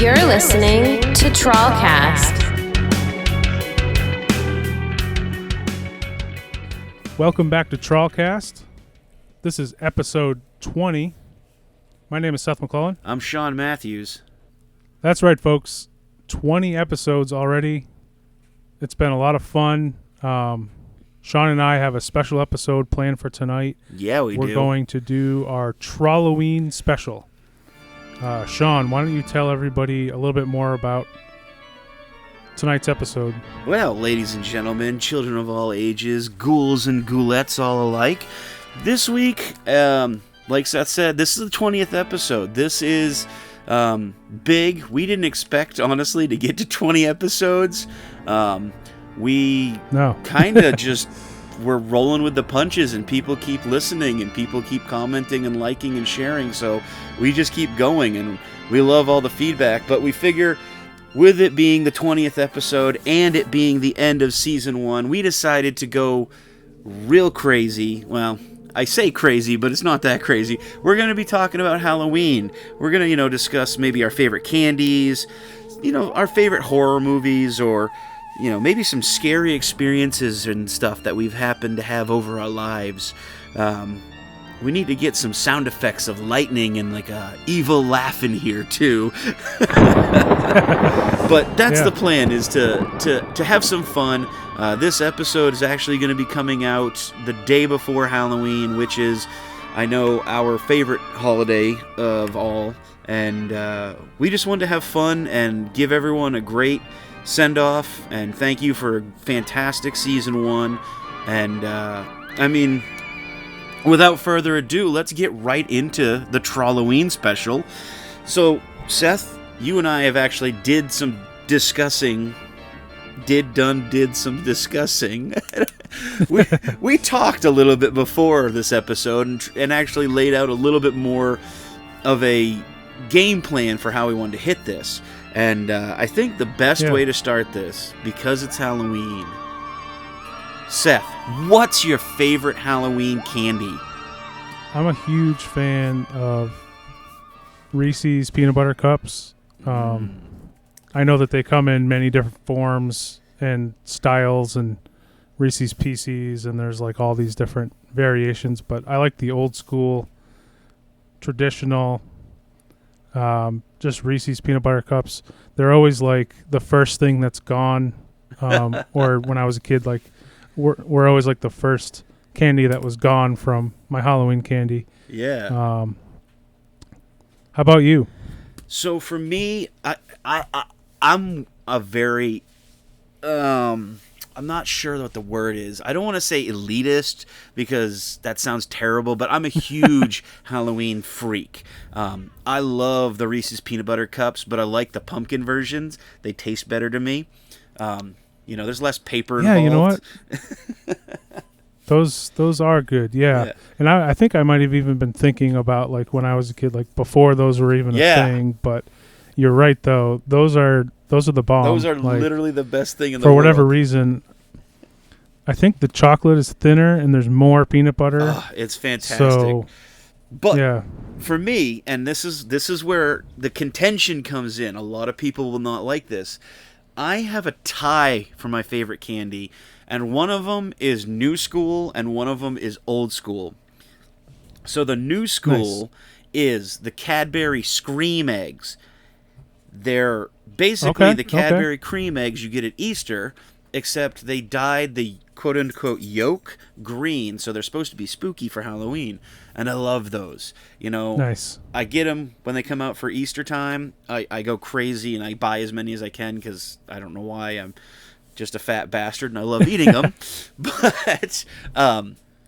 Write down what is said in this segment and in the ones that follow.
You're listening to TrawlCast. Welcome back to TrawlCast. This is episode 20. My name is Seth McClellan. I'm Sean Matthews. That's right, folks. 20 episodes already. It's been a lot of fun. Sean and I have a special episode planned for tonight. Yeah, We're We're going to do our Trawl-O-Ween special. Sean, why don't you tell everybody a little bit more about tonight's episode? Well, ladies and gentlemen, children of all ages, ghouls and ghoulettes all alike, this week, like Seth said, this is the 20th episode. This is big. We didn't expect, honestly, to get to 20 episodes. We kind of just were rolling with the punches, and people keep listening, and people keep commenting and liking and sharing, so we just keep going, and we love all the feedback. But we figure, with it being the 20th episode and it being the end of season 1, we decided to go real crazy. Well, I say crazy, but it's not that crazy. We're going to be talking about Halloween. We're going to, discuss maybe our favorite candies, our favorite horror movies, or maybe some scary experiences and stuff that we've happened to have over our lives. We need to get some sound effects of lightning and like a evil laugh in here too. But that's the plan, is to have some fun. This episode is actually going to be coming out the day before Halloween, which is, I know, our favorite holiday of all. And we just wanted to have fun and give everyone a great send-off, and thank you for a fantastic season 1. And without further ado, let's get right into the Trawl-O-Ween special. So, Seth, you and I have actually did some discussing. we talked a little bit before this episode and actually laid out a little bit more of a game plan for how we wanted to hit this. And I think the best way to start this, because it's Halloween, Seth, what's your favorite Halloween candy? I'm a huge fan of Reese's peanut butter cups. I know that they come in many different forms and styles, and Reese's Pieces, and there's like all these different variations, but I like the old school, traditional, just Reese's peanut butter cups. They're always like the first thing that's gone, or when I was a kid, like we're always like the first candy that was gone from my Halloween candy. Yeah. How about you? So for me, I'm a very, I'm not sure what the word is. I don't want to say elitist, because that sounds terrible, but I'm a huge Halloween freak. I love the Reese's peanut butter cups, but I like the pumpkin versions. They taste better to me. There's less paper involved. Yeah, you know what? Those are good, yeah. And I think I might have even been thinking about, like, when I was a kid, like, before those were even a thing. But you're right, though. Those are the bomb. Those are like, literally the best thing in the world. For whatever reason, I think the chocolate is thinner and there's more peanut butter. It's fantastic. So, but for me, and this is where the contention comes in. A lot of people will not like this. I have a tie for my favorite candy, and one of them is new school and one of them is old school. So the new school is the Cadbury Scream Eggs. They're basically the Cadbury cream eggs you get at Easter, except they dyed the quote-unquote yolk green, so they're supposed to be spooky for Halloween, and I love those. Nice. I get them when they come out for Easter time. I go crazy, and I buy as many as I can, because I don't know why. I'm just a fat bastard, and I love eating them. But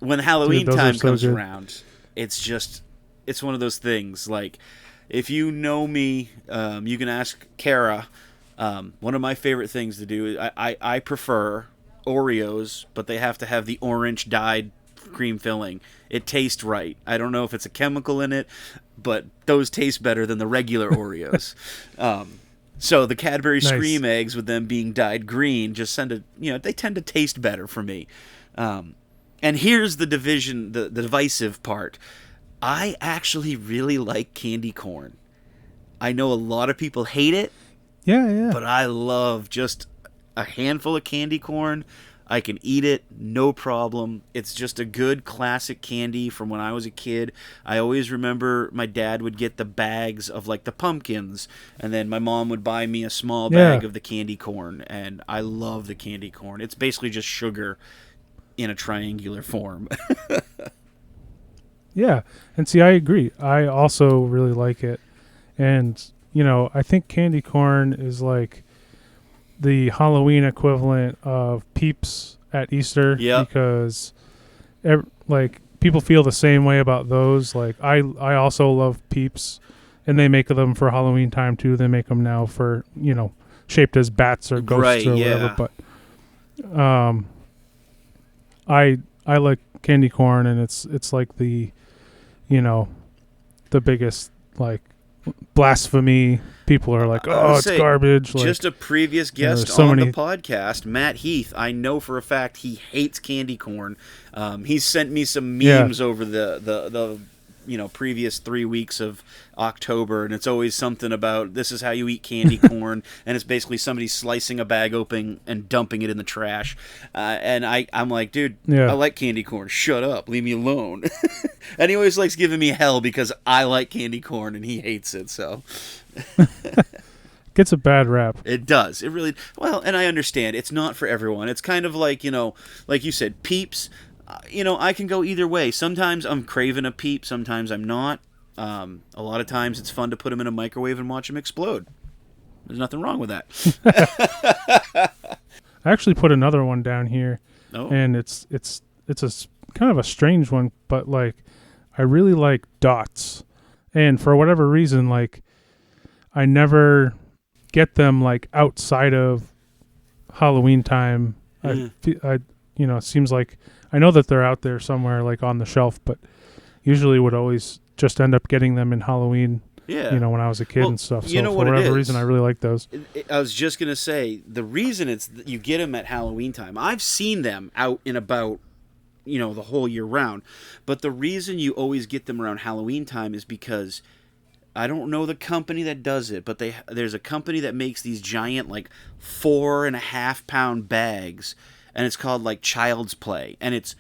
when Halloween time comes around, it's one of those things, like, if you know me, you can ask Kara. One of my favorite things to do, I prefer Oreos, but they have to have the orange dyed cream filling. It tastes right. I don't know if it's a chemical in it, but those taste better than the regular Oreos. So the Cadbury Scream Eggs, with them being dyed green, just they tend to taste better for me. And here's the divisive part. I actually really like candy corn. I know a lot of people hate it. Yeah. But I love just a handful of candy corn. I can eat it, no problem. It's just a good classic candy from when I was a kid. I always remember my dad would get the bags of like the pumpkins, and then my mom would buy me a small bag of the candy corn, and I love the candy corn. It's basically just sugar in a triangular form. Yeah. And see, I agree. I also really like it. And, you know, I think candy corn is like the Halloween equivalent of Peeps at Easter. Yep. Because like people feel the same way about those. Like I also love Peeps, and they make them for Halloween time too. They make them now for, you know, shaped as bats or ghosts or whatever. But I like candy corn, and it's like the, you know, the biggest like blasphemy. People are like, oh, it's garbage. Just like, a previous guest on the podcast, Matt Heath, I know for a fact he hates candy corn. He sent me some memes over the you know, previous 3 weeks of October, and it's always something about this is how you eat candy corn, and it's basically somebody slicing a bag open and dumping it in the trash. And I'm like, dude, I like candy corn. Shut up. Leave me alone. And he always likes giving me hell because I like candy corn and he hates it, so... Gets a bad rap. It does. It really... Well, and I understand. It's not for everyone. It's kind of like, you know, like you said, Peeps... You know, I can go either way. Sometimes I'm craving a Peep, sometimes I'm not. A lot of times it's fun to put them in a microwave and watch them explode. There's nothing wrong with that. I actually put another one down here, and it's a kind of a strange one, but like I really like dots, and for whatever reason, like I never get them like outside of Halloween time. I you know, it seems like I know that they're out there somewhere like on the shelf, but usually would always just end up getting them in Halloween. Yeah. You know, when I was a kid and stuff. So for whatever reason, I really like those. I was just going to say, the reason it's you get them at Halloween time, I've seen them out and about, you know, the whole year round. But the reason you always get them around Halloween time is because I don't know the company that does it, but there's a company that makes these giant, like 4.5 pound bags, and it's called like Child's Play, and it's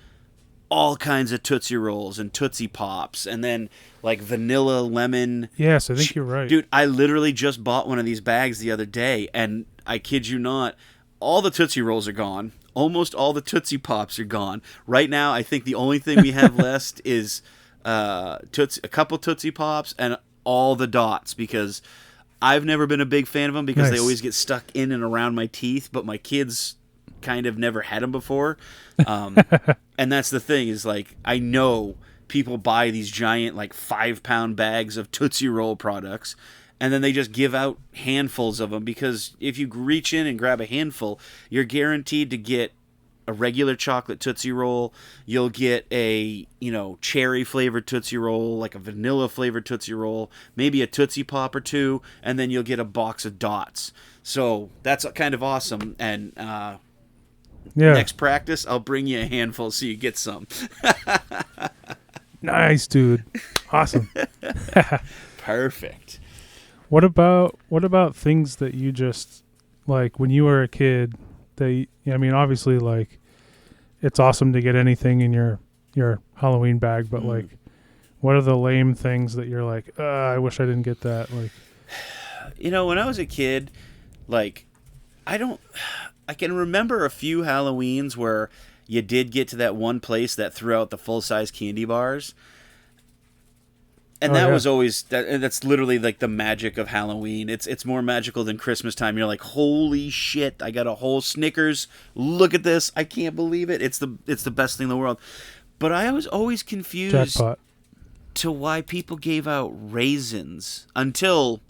all kinds of Tootsie Rolls and Tootsie Pops, and then like vanilla, lemon. Yes, I think you're right. Dude, I literally just bought one of these bags the other day, and I kid you not, all the Tootsie Rolls are gone. Almost all the Tootsie Pops are gone. Right now, I think the only thing we have left is a couple Tootsie Pops and all the dots, because I've never been a big fan of them because they always get stuck in and around my teeth, but my kids kind of never had them before. And that's the thing is, like, I know people buy these giant like 5 pound bags of Tootsie Roll products, and then they just give out handfuls of them, because if you reach in and grab a handful, you're guaranteed to get a regular chocolate Tootsie Roll, you'll get a, you know, cherry flavored Tootsie Roll, like a vanilla flavored Tootsie Roll, maybe a Tootsie Pop or two, and then you'll get a box of dots. So that's kind of awesome. And next practice, I'll bring you a handful so you get some. Nice, dude. Awesome. Perfect. What about things that you just like when you were a kid? I mean, obviously, like, it's awesome to get anything in your Halloween bag, but like, what are the lame things that you're like, I wish I didn't get that? Like, you know, when I was a kid, like, I can remember a few Halloweens where you did get to that one place that threw out the full-size candy bars. And that was always that's literally like the magic of Halloween. It's more magical than Christmas time. You're like, holy shit, I got a whole Snickers. Look at this. I can't believe it. It's the best thing in the world. But I was always confused to why people gave out raisins until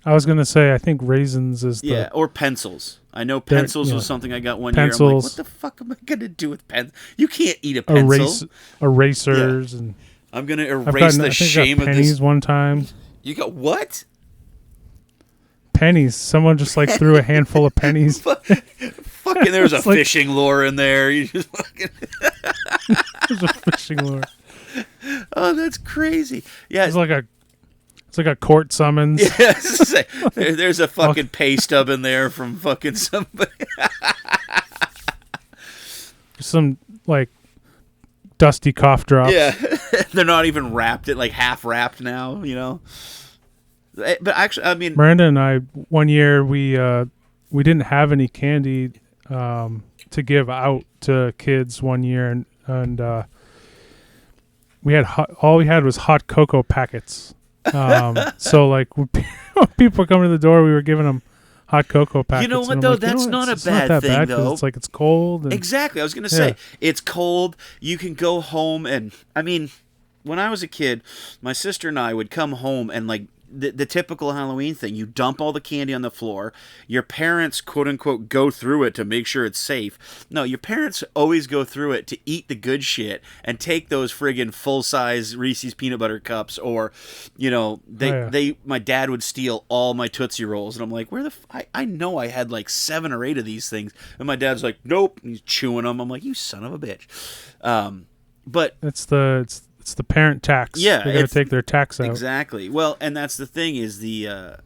I was gonna say, I think raisins is or pencils. I know pencils was something I got one year. I'm like, what the fuck am I gonna do with pencils? You can't eat a pencil. Erasers and. I'm going to erase the shame of this. Pennies one time. You got what? Pennies. Someone just like threw a handful of pennies. Fucking, there was a fishing lure in there. You just fucking. There's a fishing lure. Oh, that's crazy. Yeah. It's like It's like a court summons. Yes, there's a fucking pay stub in there from fucking somebody. Some like dusty cough drops. Yeah, they're not even wrapped. It like half wrapped now. You know. But actually, I mean, Miranda and I, one year we didn't have any candy to give out to kids one year, and we had all we had was hot cocoa packets. So like when people were coming to the door, we were giving them hot cocoa packets. You know what though? That's not a bad thing though. It's like it's cold. And, exactly. I was gonna say it's cold. You can go home, and I mean, when I was a kid, my sister and I would come home and like. The typical Halloween thing, you dump all the candy on the floor. Your parents, quote unquote, go through it to make sure it's safe. No, your parents always go through it to eat the good shit and take those friggin' full size Reese's peanut butter cups, or, you know, my dad would steal all my Tootsie Rolls, and I'm like, where the I know I had like 7 or 8 of these things, and my dad's like, nope, and he's chewing them. I'm like, you son of a bitch. But it's the parent tax. Yeah, they got to take their tax out. Exactly. Well, and that's the thing is the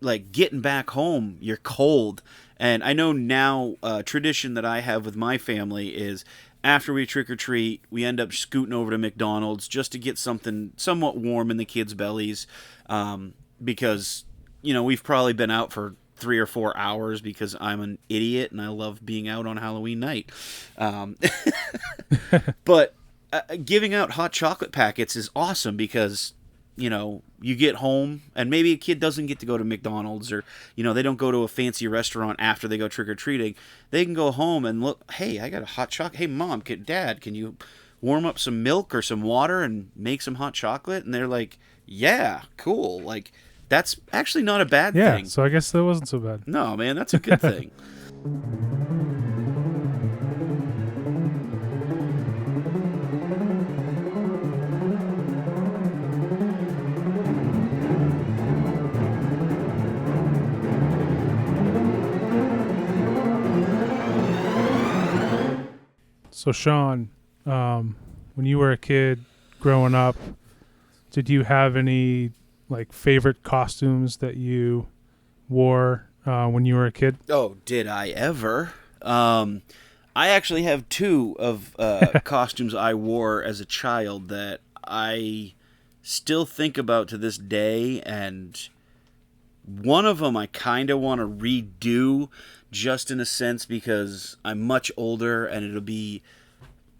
like getting back home, you're cold, and I know now tradition that I have with my family is after we trick or treat, we end up scooting over to McDonald's just to get something somewhat warm in the kids' bellies, because you know we've probably been out for 3 or 4 hours because I'm an idiot and I love being out on Halloween night, but. Giving out hot chocolate packets is awesome because, you know, you get home and maybe a kid doesn't get to go to McDonald's or, you know, they don't go to a fancy restaurant after they go trick-or-treating. They can go home and look, hey, I got a hot chocolate. Hey, Mom, Dad, can you warm up some milk or some water and make some hot chocolate? And they're like, yeah, cool. Like, that's actually not a bad thing. Yeah, so I guess that wasn't so bad. No, man, that's a good thing. So Sean, when you were a kid growing up, did you have any like favorite costumes that you wore when you were a kid? Oh, did I ever? I actually have 2 of costumes I wore as a child that I still think about to this day, and one of them I kind of want to redo just in a sense because I'm much older and it'll be,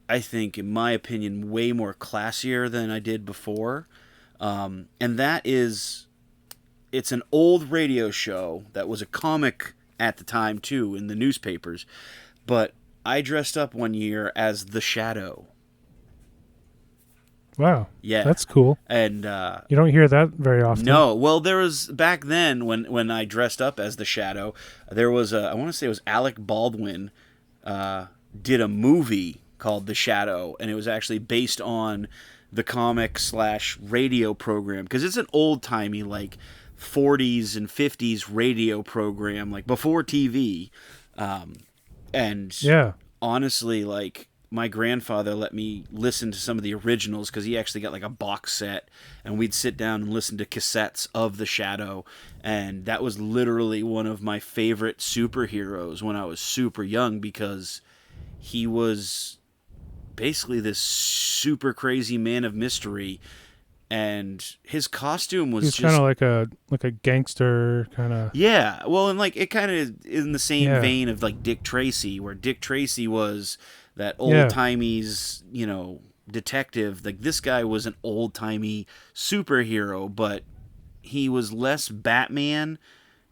I think, in my opinion, way more classier than I did before. And that is, it's an old radio show that was a comic at the time too in the newspapers, but I dressed up one year as the Shadow. Wow. Yeah. That's cool. And you don't hear that very often. No. Well, there was back then when I dressed up as the Shadow, there was I want to say it was Alec Baldwin did a movie called The Shadow, and it was actually based on the comic / radio program because it's an old-timey like 40s and 50s radio program like before TV. And yeah, honestly, like my grandfather let me listen to some of the originals because he actually got like a box set, and we'd sit down and listen to cassettes of the Shadow, and that was literally one of my favorite superheroes when I was super young because he was basically this super crazy man of mystery, and his costume was he's just kind of like a gangster kind of. Yeah, well, and like it kind of in the same vein of like Dick Tracy, where Dick Tracy was that old-timey's, you know, detective. Like this guy was an old-timey superhero, but he was less Batman,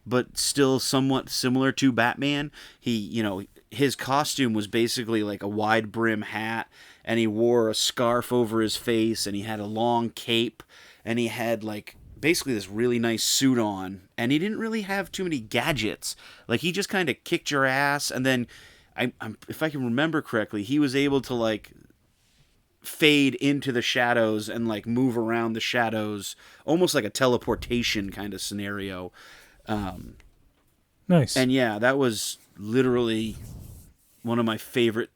but still somewhat similar to Batman. He, you know, his costume was basically like a wide brim hat, and he wore a scarf over his face, and he had a long cape, and he had like basically this really nice suit on, and he didn't really have too many gadgets. Like he just kind of kicked your ass, and then if I can remember correctly, he was able to like fade into the shadows and like move around the shadows, almost like a teleportation kind of scenario. Nice. And yeah, that was literally one of my favorite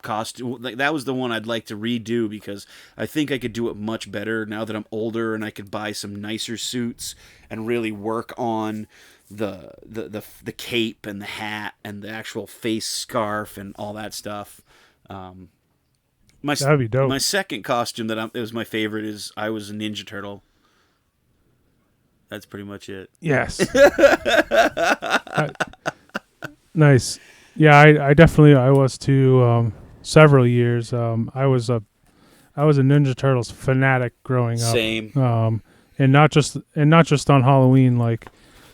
costume. Like, that was the one I'd like to redo because I think I could do it much better now that I'm older, and I could buy some nicer suits and really work on the cape and the hat and the actual face scarf and all that stuff. That'd be dope. My second costume that was my favorite is I was a Ninja Turtle. That's pretty much it. Yes. Nice. Yeah, I definitely was too. Several years. I was a Ninja Turtles fanatic growing up. Same. And not just on Halloween. Like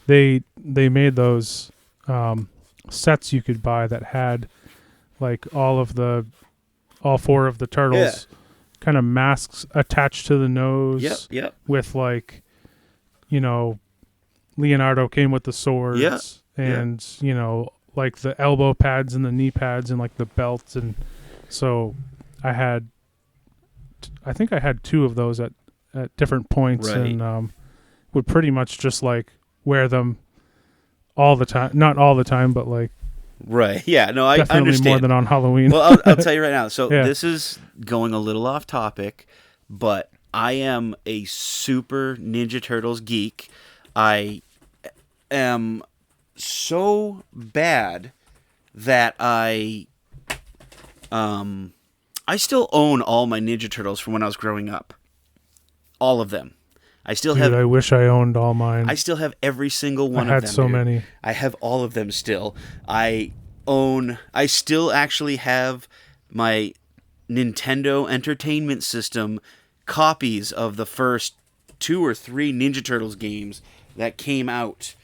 they made those sets you could buy that had like all 4 of the turtles kind of masks attached to the nose. Yep. With like, Leonardo came with the swords and like the elbow pads and the knee pads and like the belts, and so I think I had 2 of those at different points, right. And would pretty much just like wear them all the time. Not all the time, but like right. Yeah. No, I definitely understand. more than on Halloween. Well, I'll tell you right now. So Yeah. This is going a little off topic, but I am a super Ninja Turtles geek. I am so bad that I still own all my Ninja Turtles from when I was growing up. All of them. I still have. I wish I owned all mine. I still have every single one of them. I had so many. I have all of them still. I still actually have my Nintendo Entertainment System copies of the first 2 or 3 Ninja Turtles games that came out.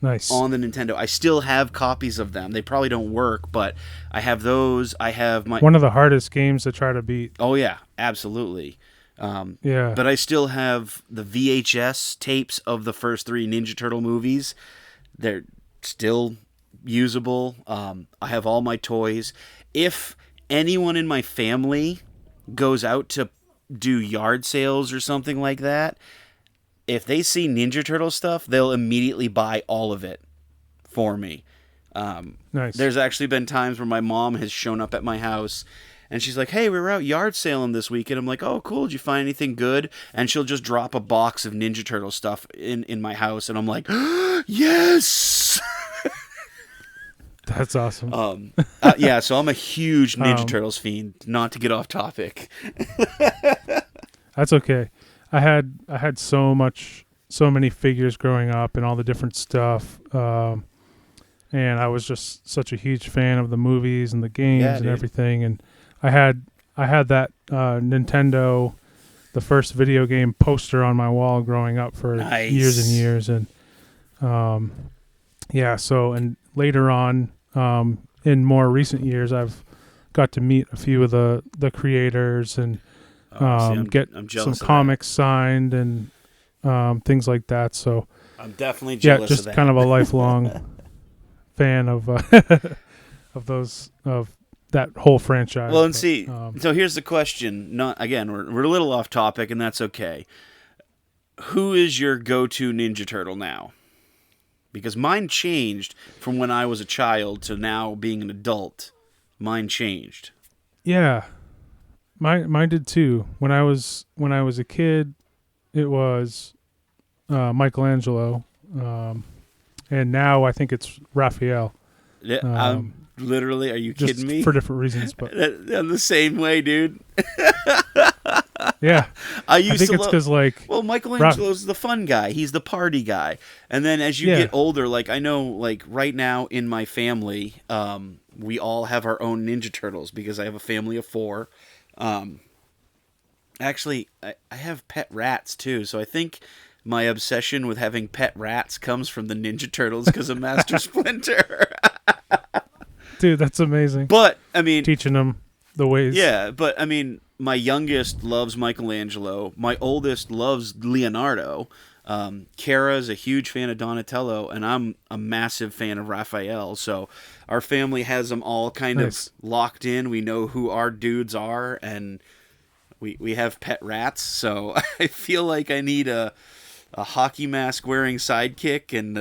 Nice. On the Nintendo. I still have copies of them. They probably don't work, but I have those. I have my... One of the hardest games to try to beat. Oh, yeah. Absolutely. Yeah. But I still have the VHS tapes of the first 3 Ninja Turtle movies. They're still usable. I have all my toys. If anyone in my family goes out to do yard sales or something like that, if they see Ninja Turtle stuff, they'll immediately buy all of it for me. Nice. There's actually been times where my mom has shown up at my house and she's like, "Hey, we were out yard sailing this weekend." I'm like, "Oh, cool. Did you find anything good?" And she'll just drop a box of Ninja Turtle stuff in my house, and I'm like, "Yes!" That's awesome. Yeah, so I'm a huge Ninja Turtles fiend. Not to get off topic. That's okay. I had so many figures growing up and all the different stuff, and I was just such a huge fan of the movies and the games and everything. And I had that Nintendo, the first video game poster on my wall growing up for years and years. And so and later on, in more recent years, I've got to meet a few of the creators and get some comics signed and things like that. So I'm definitely jealous just of that. kind of a lifelong fan of that whole franchise. Well, and so here's the question. Not again, we're a little off topic, and that's okay. Who is your go-to Ninja Turtle now? Because mine changed from when I was a child to now being an adult. Mine changed. Yeah. Mine did too. When I was a kid, it was Michelangelo, and now I think it's Raphael. Yeah, literally, are you kidding me? For different reasons, but I'm the same way, dude. Yeah, I think it's because Michelangelo's the fun guy. He's the party guy. And then as you get older, like I know, like right now in my family, we all have our own Ninja Turtles because I have a family of 4. Actually, I have pet rats too, so I think my obsession with having pet rats comes from the Ninja Turtles because of Master Splinter. Dude, that's amazing. But, I mean... teaching them the ways. Yeah, but, I mean, my youngest loves Michelangelo. My oldest loves Leonardo. Kara's a huge fan of Donatello, and I'm a massive fan of Raphael. So our family has them all kind of locked in. We know who our dudes are, and we have pet rats. So I feel like I need a hockey mask wearing sidekick and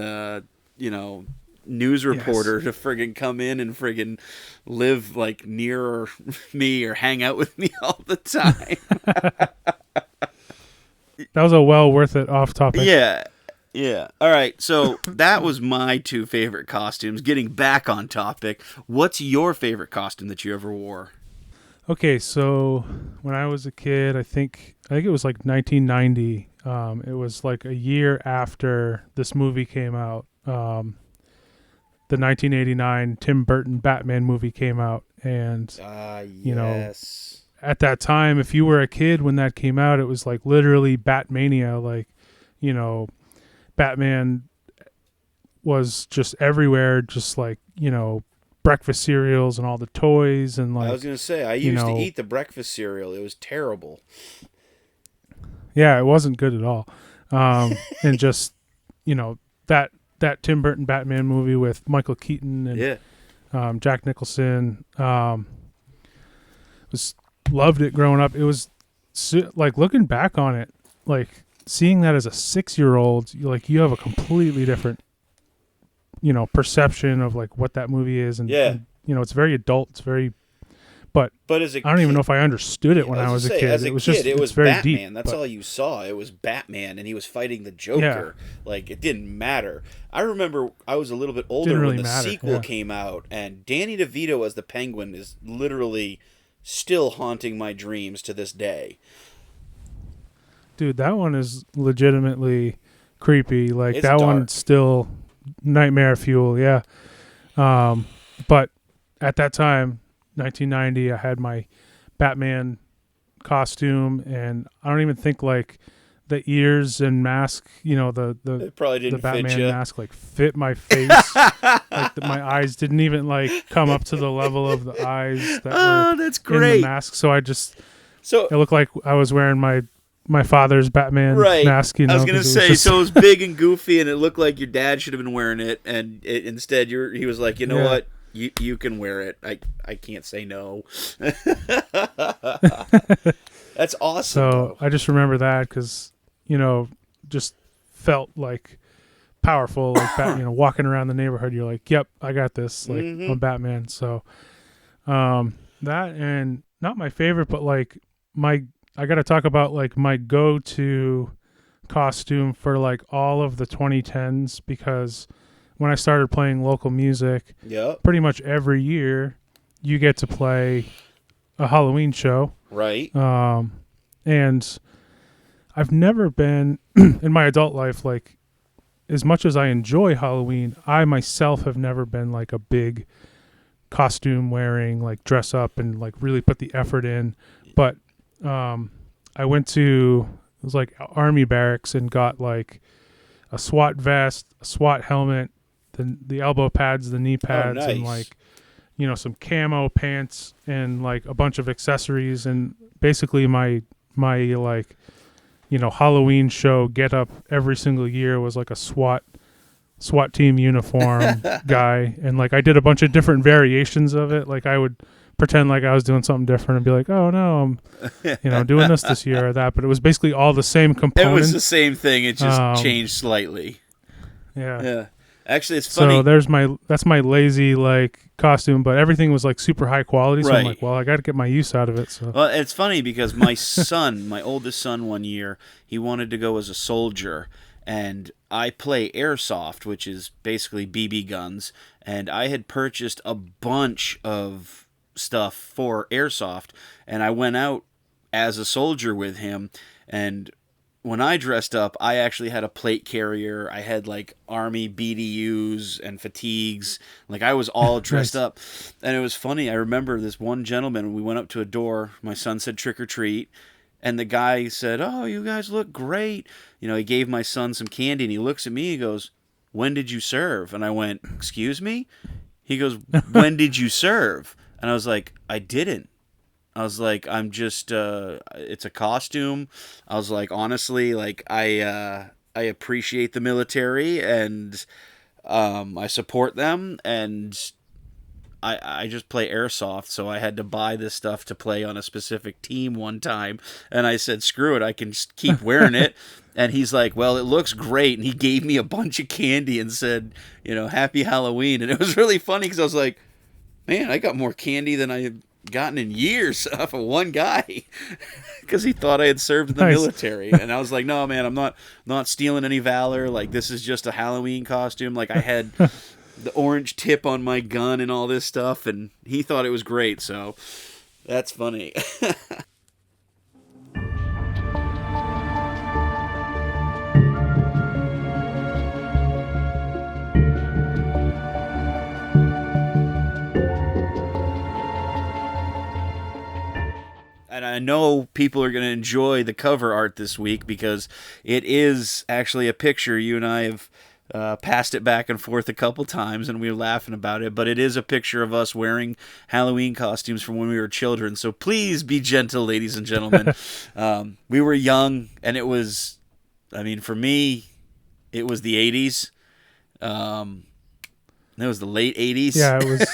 news reporter to friggin' come in and friggin' live like near me or hang out with me all the time. That was a well worth it off topic. Yeah. Yeah. All right. So that was my two favorite costumes. Getting back on topic, what's your favorite costume that you ever wore? Okay, so when I was a kid, I think it was like 1990. It was like a year after this movie came out. The 1989 Tim Burton Batman movie came out, and you know, at that time, if you were a kid when that came out, it was like literally Batmania. Like, you know, Batman was just everywhere, just like, you know, breakfast cereals and all the toys and like. I was gonna say I used to eat the breakfast cereal. It was terrible. Yeah, it wasn't good at all. And just, you know, that Tim Burton Batman movie with Michael Keaton and Jack Nicholson, loved it growing up. It was like looking back on it, like seeing that as a 6-year-old, you have a completely different, you know, perception of like what that movie is, and you know, it's very adult. It's very, but as a kid, I don't even know if I understood it when I was a kid. As a it was kid, just it was very Batman. deep. That's all you saw. It was Batman, and he was fighting the Joker. Yeah. Like, it didn't matter. I remember I was a little bit older when the sequel came out, and Danny DeVito as the Penguin is literally still haunting my dreams to this day. Dude, that one is legitimately creepy. Like, it's that dark. One's still nightmare fuel, yeah. But at that time, 1990, I had my Batman costume, and I don't even think like the ears and mask, you know, the Batman mask like fit my face. Like my eyes didn't even like come up to the level of the eyes that were that's great. In the mask. So it looked like I was wearing my father's Batman mask. You know, I was gonna say, so it was big and goofy, and it looked like your dad should have been wearing it, and instead he was like, you know what? You can wear it. I can't say no. That's awesome. So though. I just remember that because, you know, just felt like powerful, like you know, walking around the neighborhood. You're like, yep, I got this. Like I'm Batman. So that, and not my favorite, but like I got to talk about like my go-to costume for like all of the 2010s, because when I started playing local music, pretty much every year you get to play a Halloween show. Right. And I've never been in my adult life, like, as much as I enjoy Halloween, I myself have never been like a big costume wearing, like dress up and like really put the effort in. But I went to, it was like Army barracks, and got like a SWAT vest, a SWAT helmet, the elbow pads, the knee pads, nice. and like, you know, some camo pants and like a bunch of accessories. And basically my like, you know, Halloween show get up every single year was like a SWAT team uniform guy. And like I did a bunch of different variations of it. Like I would pretend like I was doing something different and be like, oh no, I'm, you know, doing this year or that. But it was basically all the same components. It was the same thing. It just changed slightly. Yeah. Actually, it's funny. So that's my lazy like costume, but everything was like super high quality. So I'm like, well, I got to get my use out of it. So well, it's funny because my son, my oldest son, one year he wanted to go as a soldier, and I play airsoft, which is basically BB guns, and I had purchased a bunch of stuff for airsoft, and I went out as a soldier with him, and when I dressed up, I actually had a plate carrier. I had like Army BDUs and fatigues. Like I was all dressed up. And it was funny. I remember this one gentleman, we went up to a door. My son said trick or treat. And the guy said, oh, you guys look great. You know, he gave my son some candy, and he looks at me, he goes, when did you serve? And I went, excuse me? He goes, when did you serve? And I was like, I didn't. I was like, I'm just, it's a costume. I was like, honestly, like, I appreciate the military, and I support them, and I just play airsoft, so I had to buy this stuff to play on a specific team one time, and I said, screw it, I can just keep wearing it. And he's like, well, it looks great, and he gave me a bunch of candy and said, Happy Halloween. And it was really funny because I was like, man, I got more candy than I had gotten in years off of one guy, because he thought I had served in the military. And I was like, no, man, I'm not stealing any valor. Like, this is just a Halloween costume. Like, I had the orange tip on my gun and all this stuff, and he thought it was great. So that's funny. And I know people are going to enjoy the cover art this week, because it is actually a picture. You and I have passed it back and forth a couple times, and we were laughing about it. But it is a picture of us wearing Halloween costumes from when we were children. So please be gentle, ladies and gentlemen. We were young, and it was, for me, it was the 80s. It was the late 80s. Yeah, it was...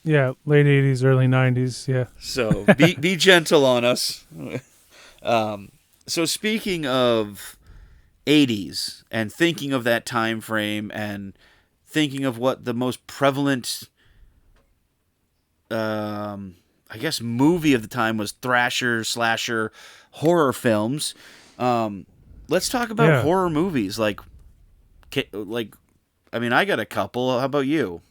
Yeah, late 80s, early 90s, yeah. So be gentle on us. So speaking of 80s and thinking of that time frame and thinking of what the most prevalent, movie of the time was, thrasher, slasher, horror films. Let's talk about horror movies. I got a couple. How about you?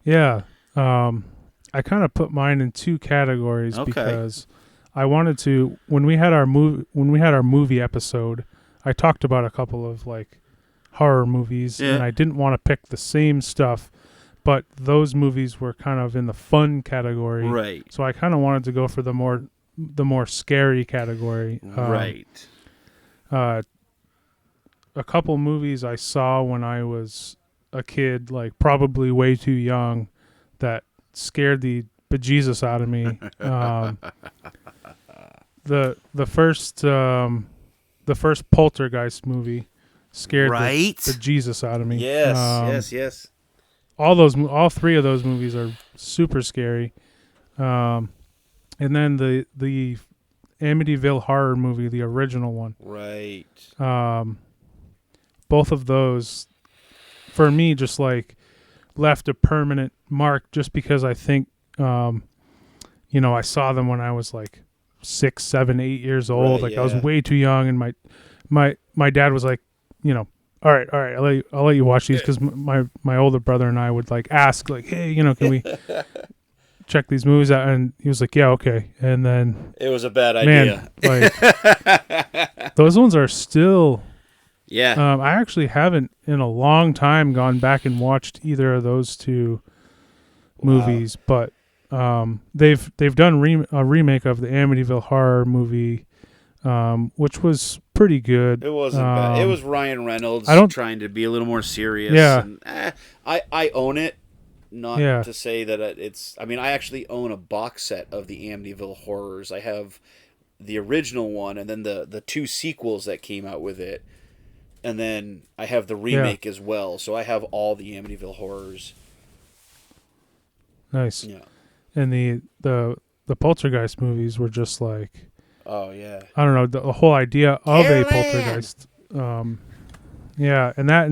Yeah, I kind of put mine in two categories because I wanted to. When we had our movie episode, I talked about a couple of horror movies, and I didn't want to pick the same stuff, but those movies were kind of in the fun category, right? So I kind of wanted to go for the more scary category, right? A couple movies I saw when I was a kid, probably way too young, that scared the bejesus out of me. The first Poltergeist movie scared the bejesus out of me. Yes. All three of those movies are super scary. And then the Amityville Horror movie, the original one. Right. Both of those, for me, just left a permanent mark, just because I think, I saw them when I was 6, 7, 8 years old. I was way too young, and my dad was like, all right, I'll let you watch these, because my older brother and I would ask hey, can we check these movies out? And he was like, yeah, okay. And then it was a bad idea. Those ones are still. Yeah. I actually haven't in a long time gone back and watched either of those two movies, but they've done a remake of the Amityville Horror movie, which was pretty good. It wasn't bad. It was Ryan Reynolds trying to be a little more serious. Yeah. And, I own it. Not to say that it's... I actually own a box set of the Amityville Horrors. I have the original one, and then the two sequels that came out with it. And then I have the remake as well. So I have all the Amityville Horrors. Nice. Yeah. And the Poltergeist movies were just oh, yeah. I don't know, the whole idea of a poltergeist. Yeah, and that...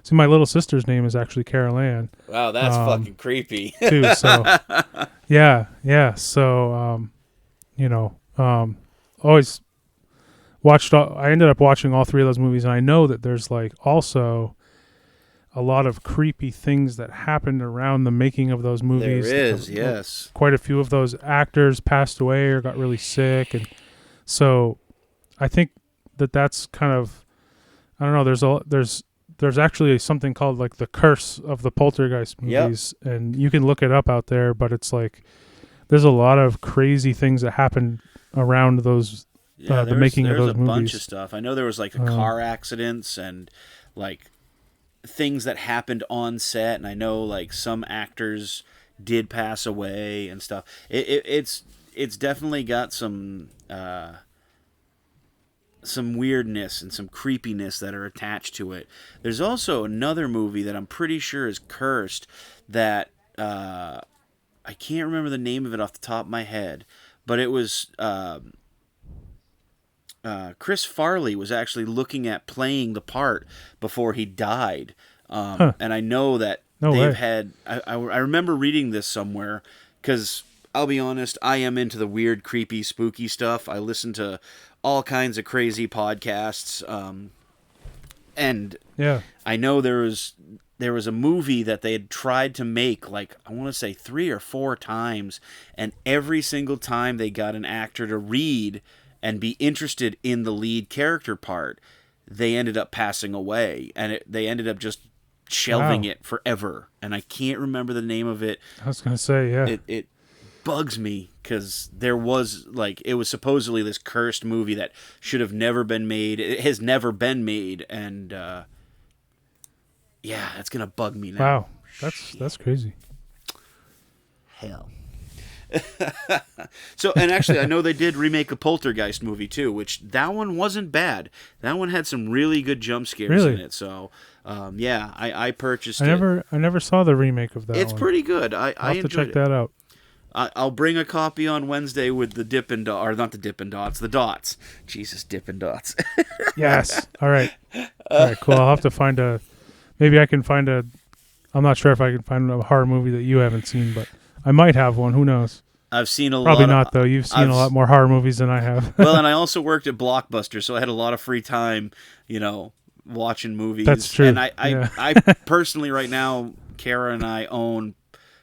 see, my little sister's name is actually Carol Ann. Wow, that's fucking creepy. Too, so... Yeah. So, always... I ended up watching all three of those movies, and I know that there's also a lot of creepy things that happened around the making of those movies. There is, yes. Quite a few of those actors passed away or got really sick, and so I think that's kind of, I don't know. There's actually something called the curse of the Poltergeist movies, and you can look it up out there. But it's there's a lot of crazy things that happened around those. Yeah, the making of those movies. There's a bunch of stuff. I know there was car accidents and things that happened on set, and I know some actors did pass away and stuff. It's definitely got some some weirdness and some creepiness that are attached to it. There's also another movie that I'm pretty sure is cursed that I can't remember the name of it off the top of my head, but it was Chris Farley was actually looking at playing the part before he died. And I know that they've had... I remember reading this somewhere, because I'll be honest, I am into the weird, creepy, spooky stuff. I listen to all kinds of crazy podcasts. And I know there was a movie that they had tried to make, like, I want to say 3 or 4 times, and every single time they got an actor to read and be interested in the lead character part, they ended up passing away, and they ended up just shelving it forever. And I can't remember the name of it. I was going to say, yeah. It bugs me, because there was, like, it was supposedly this cursed movie that should have never been made. It has never been made, and yeah, that's gonna bug me now. Wow, that's crazy. Hell. So, and actually, I know they did remake a Poltergeist movie too, which that one wasn't bad. That one had some really good jump scares in it. So, yeah, I purchased it. I never saw the remake of that. It's pretty good. I'll have to check that out. I'll bring a copy on Wednesday with the Dippin' Dots, or not the Dippin' Dots, the dots. Jesus, Dippin' Dots. Yes. All right, cool. I'll have to find a. Maybe I can find a. I'm not sure if I can find a horror movie that you haven't seen, but I might have one. Who knows? I've seen a lot. Probably not, though. You've seen a lot more horror movies than I have. Well, and I also worked at Blockbuster, so I had a lot of free time, watching movies. That's true. And I personally, right now, Kara and I own...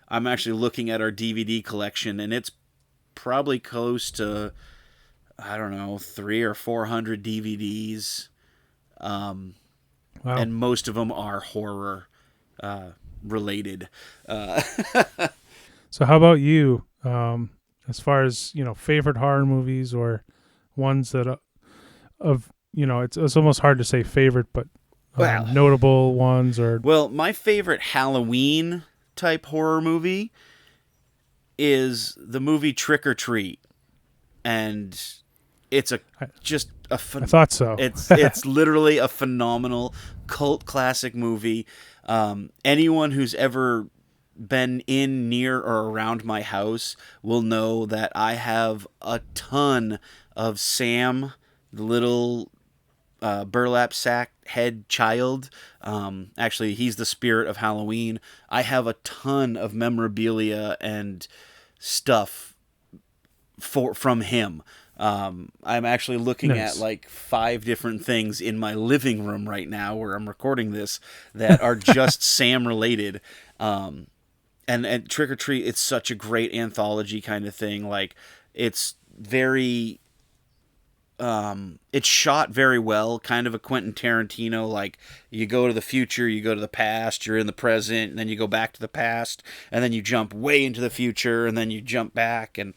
I'm actually looking at our DVD collection, and it's probably close to, I don't know, 300 or 400 DVDs. Wow. And most of them are horror related. So how about you? As far as, favorite horror movies, or ones that it's almost hard to say favorite, but notable ones, or... Well, my favorite Halloween type horror movie is the movie Trick or Treat. And it's I thought so. It's literally a phenomenal cult classic movie. Anyone who's ever been in, near, or around my house will know that I have a ton of Sam, the little burlap sack head child. Actually, he's the spirit of Halloween. I have a ton of memorabilia and stuff from him. I'm actually looking at like 5 different things in my living room right now where I'm recording this that are just Sam related. And Trick or Treat, it's such a great anthology kind of thing. Like, it's very... it's shot very well, kind of a Quentin Tarantino, like, you go to the future, you go to the past, you're in the present, and then you go back to the past, and then you jump way into the future, and then you jump back, and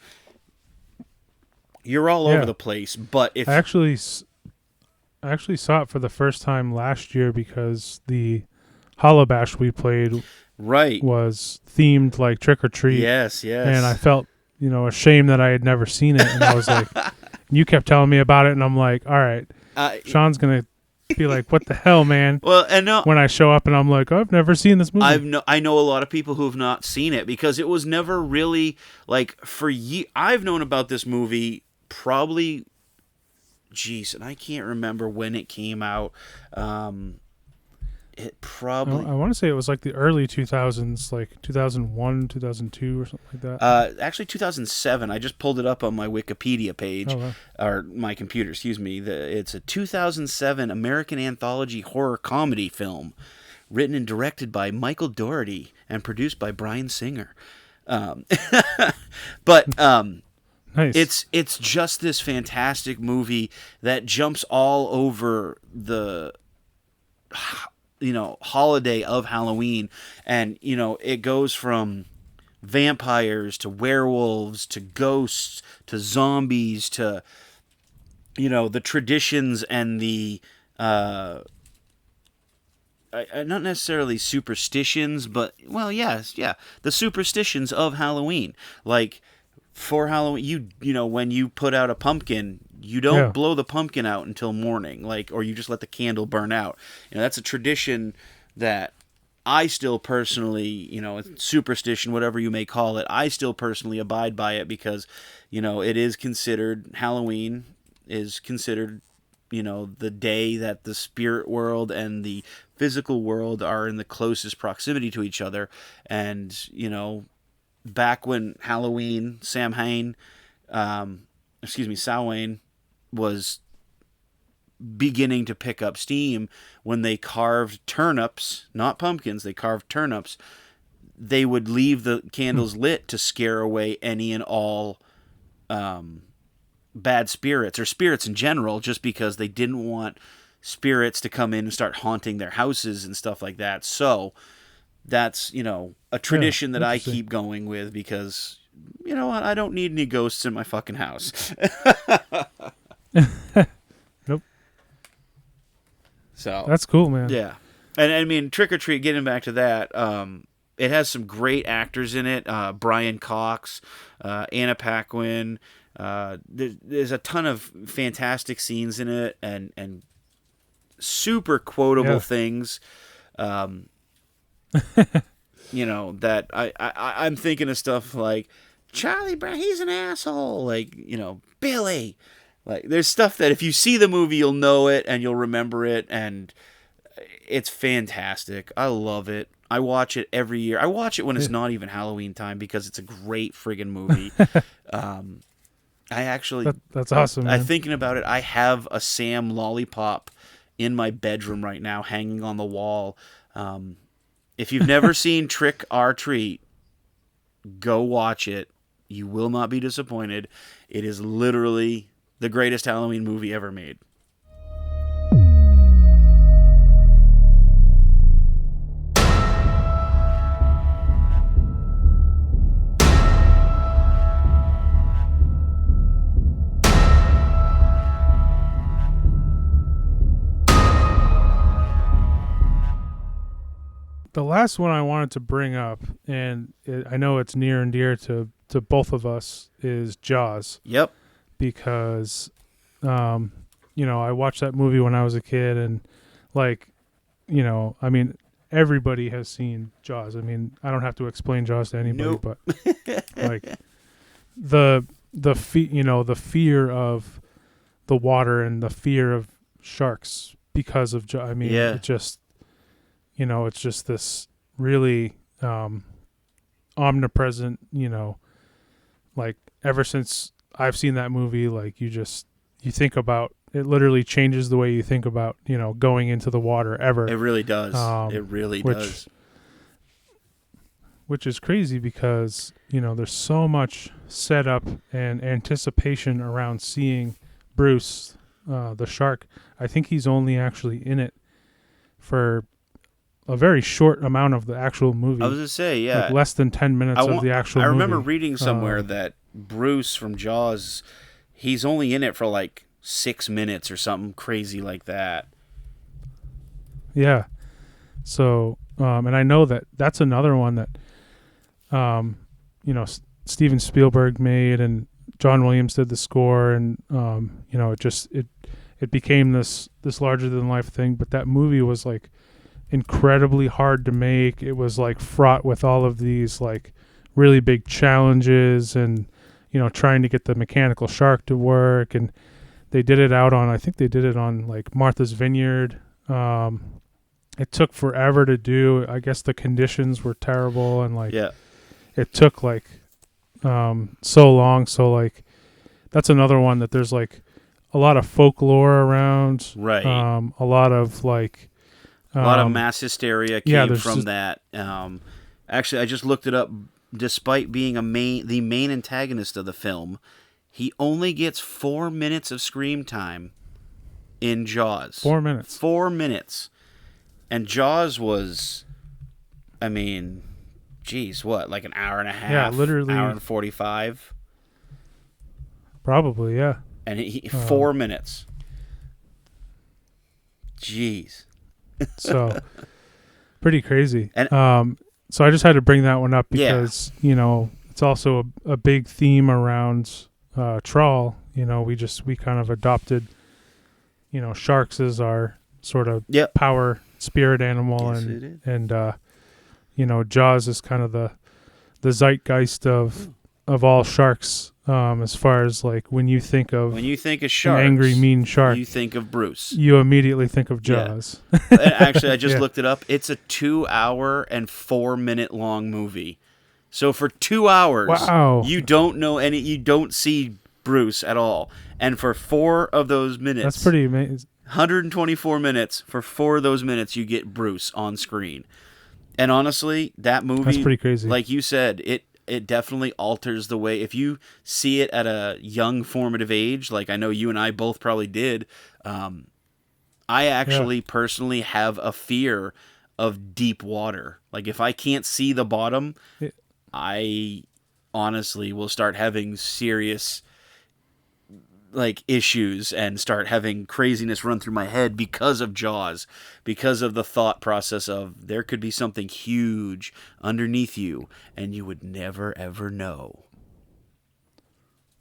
you're all over the place. But if... I actually saw it for the first time last year, because the Holobash we played was themed like Trick or Treat. Yes. And I felt, ashamed that I had never seen it, and I was like... You kept telling me about it, and I'm like, all right, Sean's going to be like, what the hell, man? Well, and when I show up and I'm like, I've never seen this movie. I know a lot of people who have not seen it, because it was never really, like, I've known about this movie probably, and I can't remember when it came out. It probably... I want to say it was like the early 2000s, like 2001, 2002 or something like that. Actually 2007. I just pulled it up on my Wikipedia page, wow. Or my computer, excuse me. It's a 2007 American anthology horror comedy film, written and directed by Michael Dougherty and produced by Bryan Singer. But nice. It's just this fantastic movie that jumps all over the... holiday of Halloween, and it goes from vampires to werewolves to ghosts to zombies to the traditions and the not necessarily superstitions, but the superstitions of Halloween. Like, for Halloween, when you put out a pumpkin, you don't blow the pumpkin out until morning, like, or you just let the candle burn out. That's a tradition that I still personally, superstition, whatever you may call it, I still personally abide by it because, it is considered, Halloween is considered, the day that the spirit world and the physical world are in the closest proximity to each other. And, back when Halloween, Samhain was beginning to pick up steam, when they carved turnips, not pumpkins, they carved turnips, they would leave the candles lit to scare away any and all bad spirits, or spirits in general, just because they didn't want spirits to come in and start haunting their houses and stuff like that. So that's, a tradition that I keep going with because, I don't need any ghosts in my fucking house. Nope. So that's cool, man. Yeah. And I mean, Trick or Treat, getting back to that, it has some great actors in it. Brian Cox, Anna Paquin. There's a ton of fantastic scenes in it and super quotable things. That I'm thinking of stuff like Charlie Brown, he's an asshole. Like, Billy. Like, there's stuff that if you see the movie, you'll know it and you'll remember it, and it's fantastic. I love it. I watch it every year. I watch it when it's not even Halloween time because it's a great friggin' movie. I actually... That's awesome, man. I'm thinking about it. I have a Sam lollipop in my bedroom right now hanging on the wall. If you've never seen Trick or Treat, go watch it. You will not be disappointed. It is literally the greatest Halloween movie ever made. The last one I wanted to bring up, and I know it's near and dear to both of us, is Jaws. Yep. Because, I watched that movie when I was a kid, and, everybody has seen Jaws. I mean, I don't have to explain Jaws to anybody, but, the fear of the water and the fear of sharks because of Jaws. I mean, it just... it's just this really omnipresent, ever since I've seen that movie, you think about, it literally changes the way you think about, going into the water ever. It really does. Does. Which is crazy because, there's so much setup and anticipation around seeing Bruce, the shark. I think he's only actually in it for a very short amount of the actual movie. I was going to say, yeah. Less than 10 minutes of the actual movie. I remember reading somewhere that Bruce from Jaws, he's only in it for 6 minutes or something crazy like that. Yeah. So, and I know that's another one that, Steven Spielberg made and John Williams did the score, and, it became this larger than life thing. But that movie was incredibly hard to make. It was fraught with all of these really big challenges and trying to get the mechanical shark to work, and they did it I think they did it on Martha's Vineyard. It took forever to do. I guess the conditions were terrible, and it took so long. So that's another one that there's a lot of folklore around, right? A lot of a lot of mass hysteria came from that. Actually, I just looked it up. Despite being the main antagonist of the film, he only gets 4 minutes of screen time in Jaws. 4 minutes. 4 minutes. And Jaws was, what, an hour and a half? Yeah, literally. Hour and 45? Probably, yeah. And 4 minutes. Jeez. So, pretty crazy. And, so I just had to bring that one up because, it's also a big theme around Trawl, we kind of adopted, sharks as our sort of Yep. power spirit animal, Yes, it is. and Jaws is kind of the zeitgeist of all sharks, as far as like when you think of sharks, an angry, mean shark, you think of Bruce. you immediately think of Yeah. Jaws. And actually, I just Yeah. looked it up. It's a 2-hour and 4-minute long movie. So for 2 hours, Wow. you don't see Bruce at all. And for 4 of those minutes, That's pretty amazing. 124 minutes, for 4 of those minutes, you get Bruce on screen. And honestly, that movie, That's pretty crazy. like you said, it definitely alters the way, if you see it at a young formative age, like I know you and I both probably did, I actually personally have a fear of deep water. Like if I can't see the bottom, I honestly will start having serious issues and start having craziness run through my head because of Jaws, because of the thought process of there could be something huge underneath you and you would never ever know.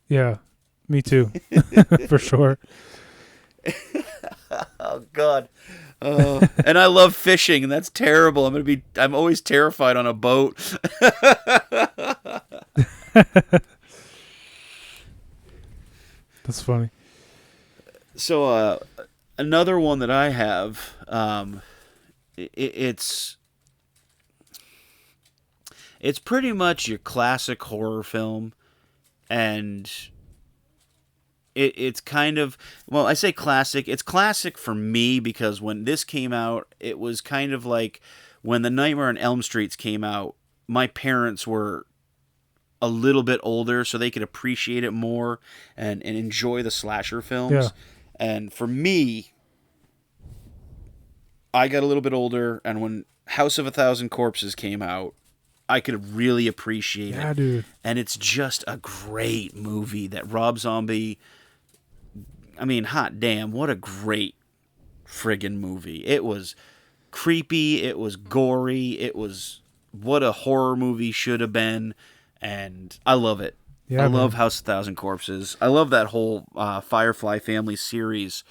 Yeah, me too, for sure. Oh God. And I love fishing, and that's terrible. I'm always terrified on a boat. That's funny. So another one that I have, it's pretty much your classic horror film, and it's kind of, well, I say classic. It's classic for me because when this came out, it was kind of like when the Nightmare on Elm Streets came out, my parents were a little bit older, so they could appreciate it more and enjoy the slasher films. Yeah. And for me, I got a little bit older, and when House of a Thousand Corpses came out, I could really appreciate it. Dude. And it's just a great movie that Rob Zombie, I mean, hot damn, what a great friggin' movie. It was creepy, it was gory, it was what a horror movie should have been. And I love it. Yeah, I love man. House of Thousand Corpses. I love that whole Firefly family series.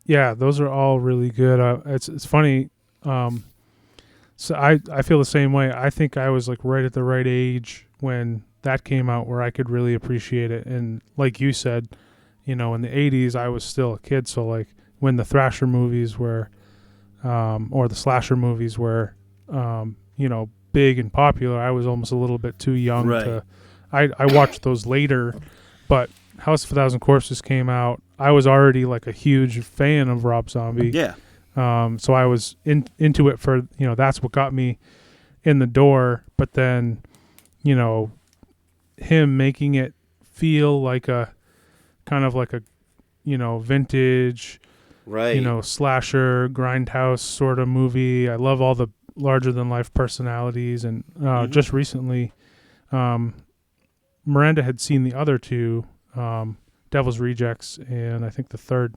Yeah, those are all really good. It's funny. So I feel the same way. I think I was like right at the right age when that came out, where I could really appreciate it. And like you said, in the 80s, I was still a kid. So like when the Thrasher movies were, or the slasher movies were, big and popular, I was almost a little bit too young to. I watched those later, but House of a Thousand Corpses came out. I was already like a huge fan of Rob Zombie. Yeah. So I was into it for, that's what got me in the door. But then, him making it feel like a kind of like a, vintage, Right. slasher, grindhouse sort of movie. I love all the larger than life personalities. And just recently, Miranda had seen the other two, Devil's Rejects, and I think the third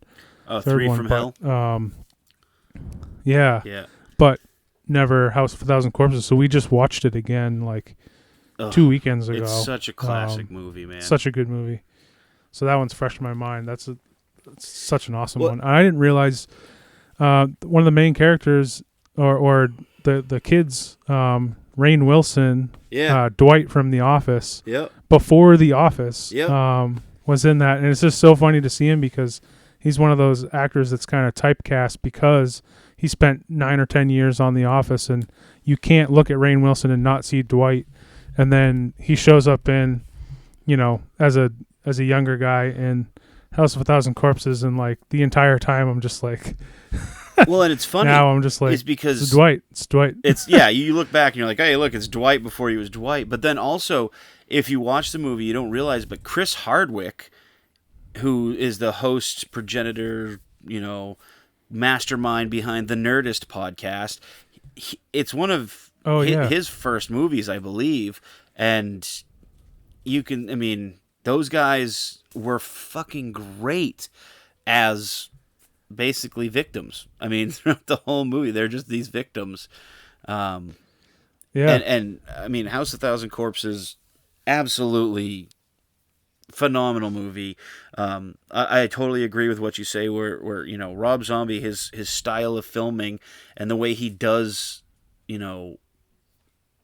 Three one, from but, Hell. Yeah. But never House of a Thousand Corpses. So we just watched it again like 2 weekends ago. It's such a classic movie, man. Such a good movie. So that one's fresh in my mind. That's such an awesome one. I didn't realize one of the main characters or the kids, Rainn Wilson, Dwight from The Office, before The Office, was in that. And it's just so funny to see him because he's one of those actors that's kind of typecast because he spent 9 or 10 years on The Office, and you can't look at Rainn Wilson and not see Dwight. And then he shows up in, as a younger guy in House of a Thousand Corpses, and like the entire time I'm just like, well, and it's funny. Now I'm just like, it's because it's Dwight. It's Dwight. It's you look back and you're like, hey, look, it's Dwight before he was Dwight. But then also, if you watch the movie, you don't realize, but Chris Hardwick, who is the host, progenitor, mastermind behind the Nerdist podcast, it's one of his first movies, I believe. And those guys were fucking great as basically victims. I mean, throughout the whole movie, they're just these victims. And I mean, House of Thousand Corpses, absolutely phenomenal movie. I totally agree with what you say. Where Rob Zombie, his style of filming and the way he does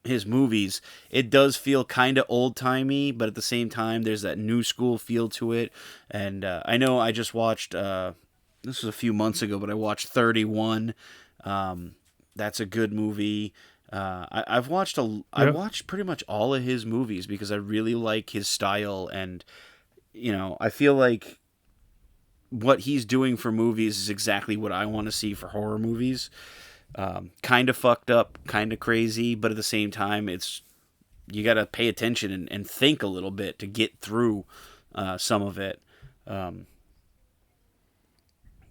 his movies, it does feel kind of old timey, but at the same time, there's that new school feel to it. And I know I just watched. This was a few months ago, but I watched 31. That's a good movie. I've watched I watched pretty much all of his movies because I really like his style, and I feel like what he's doing for movies is exactly what I want to see for horror movies. Kind of fucked up, kind of crazy, but at the same time, you got to pay attention and think a little bit to get through some of it.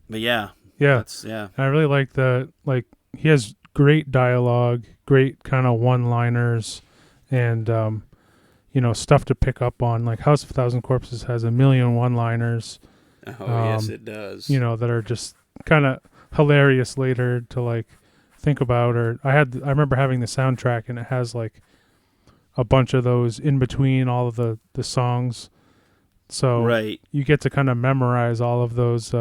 But yeah. I really like he has great dialogue, great kind of one-liners, and stuff to pick up on. Like House of a Thousand Corpses has a million one-liners. Oh, yes, it does. That are just kind of hilarious later to think about. Or I remember having the soundtrack, and it has a bunch of those in between all of the songs. So right. You get to kind of memorize all of those.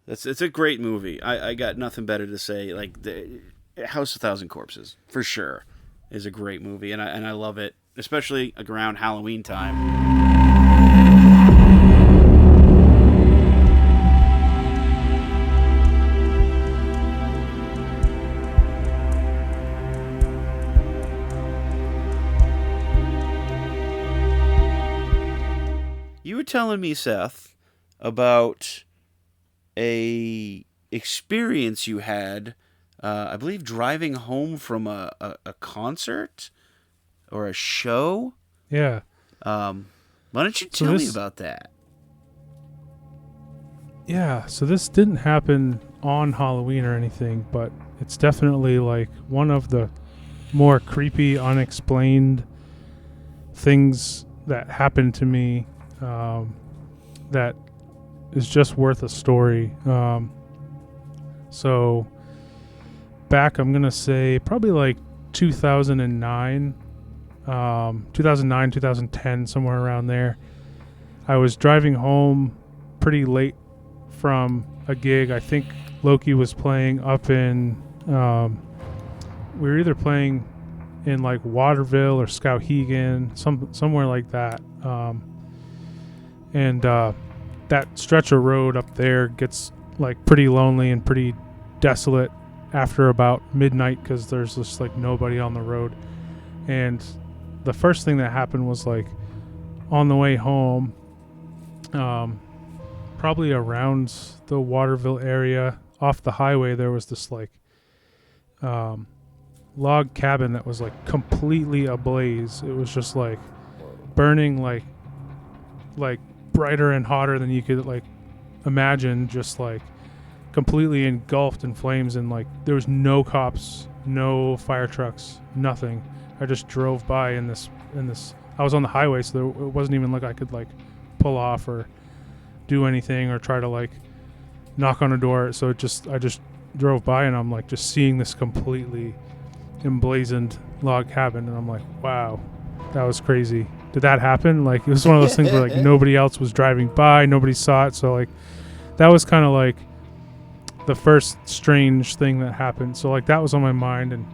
It's a great movie. I got nothing better to say. The House of a Thousand Corpses, for sure, is a great movie, and I love it, especially around Halloween time. You were telling me, Seth, about a experience you had, I believe, driving home from a concert or a show. Yeah. Why don't you tell me about that? Yeah, so this didn't happen on Halloween or anything, but it's definitely one of the more creepy, unexplained things that happened to me that is just worth a story. So back, I'm going to say probably 2009, 2010, somewhere around there. I was driving home pretty late from a gig. I think Loki was playing up in, we were either playing in Waterville or Skowhegan, somewhere like that. And that stretch of road up there gets pretty lonely and pretty desolate after about midnight because there's just nobody on the road. And the first thing that happened was on the way home, probably around the Waterville area off the highway, there was this log cabin that was completely ablaze. It was just burning brighter and hotter than you could imagine, just completely engulfed in flames, and there was no cops, no fire trucks, nothing. I just drove by in this I was on the highway, so it wasn't even I could pull off or do anything or try to knock on a door. So I just drove by, and I'm just seeing this completely emblazoned log cabin, and I'm wow, that was crazy. Did that happen? It was one of those things where nobody else was driving by, nobody saw it. So that was kind of the first strange thing that happened. So that was on my mind, and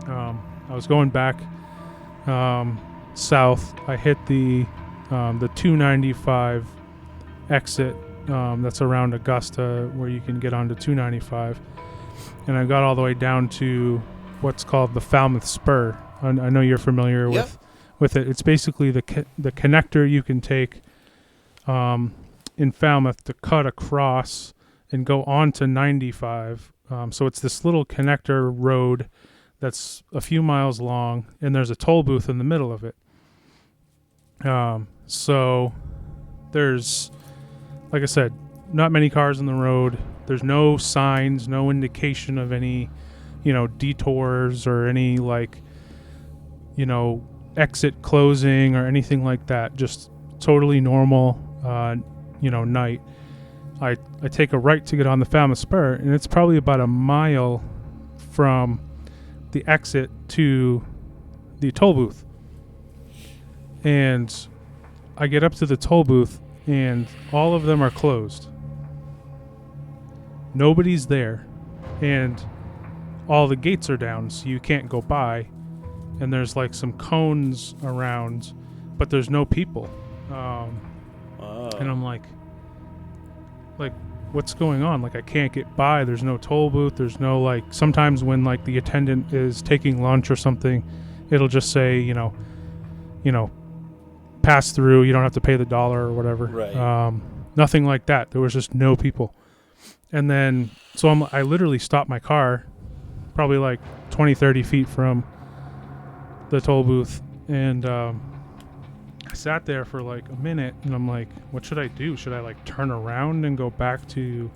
I was going back south. I hit the 295 exit that's around Augusta, where you can get onto 295, and I got all the way down to what's called the Falmouth Spur. I know you're familiar with it. It's basically the connector you can take in Falmouth to cut across and go on to 95. So it's this little connector road that's a few miles long, and there's a toll booth in the middle of it. So there's, like I said, not many cars on the road. There's no signs, no indication of any, detours or any exit closing or anything like that. Just totally normal, night. I take a right to get on the Falmouth Spur, and it's probably about a mile from the exit to the toll booth. And I get up to the toll booth, and all of them are closed. Nobody's there, and all the gates are down, so you can't go by. And there's like some cones around, but there's no people. And I'm like, what's going on? Like, I can't get by. There's no toll booth. There's no, like, sometimes when like the attendant is taking lunch or something, it'll just say, you know, pass through. You don't have to pay the $1 or whatever. Right. Nothing like that. There was just no people. And then, so I literally stopped my car, probably like 20, 30 feet from the toll booth, and I sat there for like a minute, and I'm like, what should I do? Should I like turn around and go back to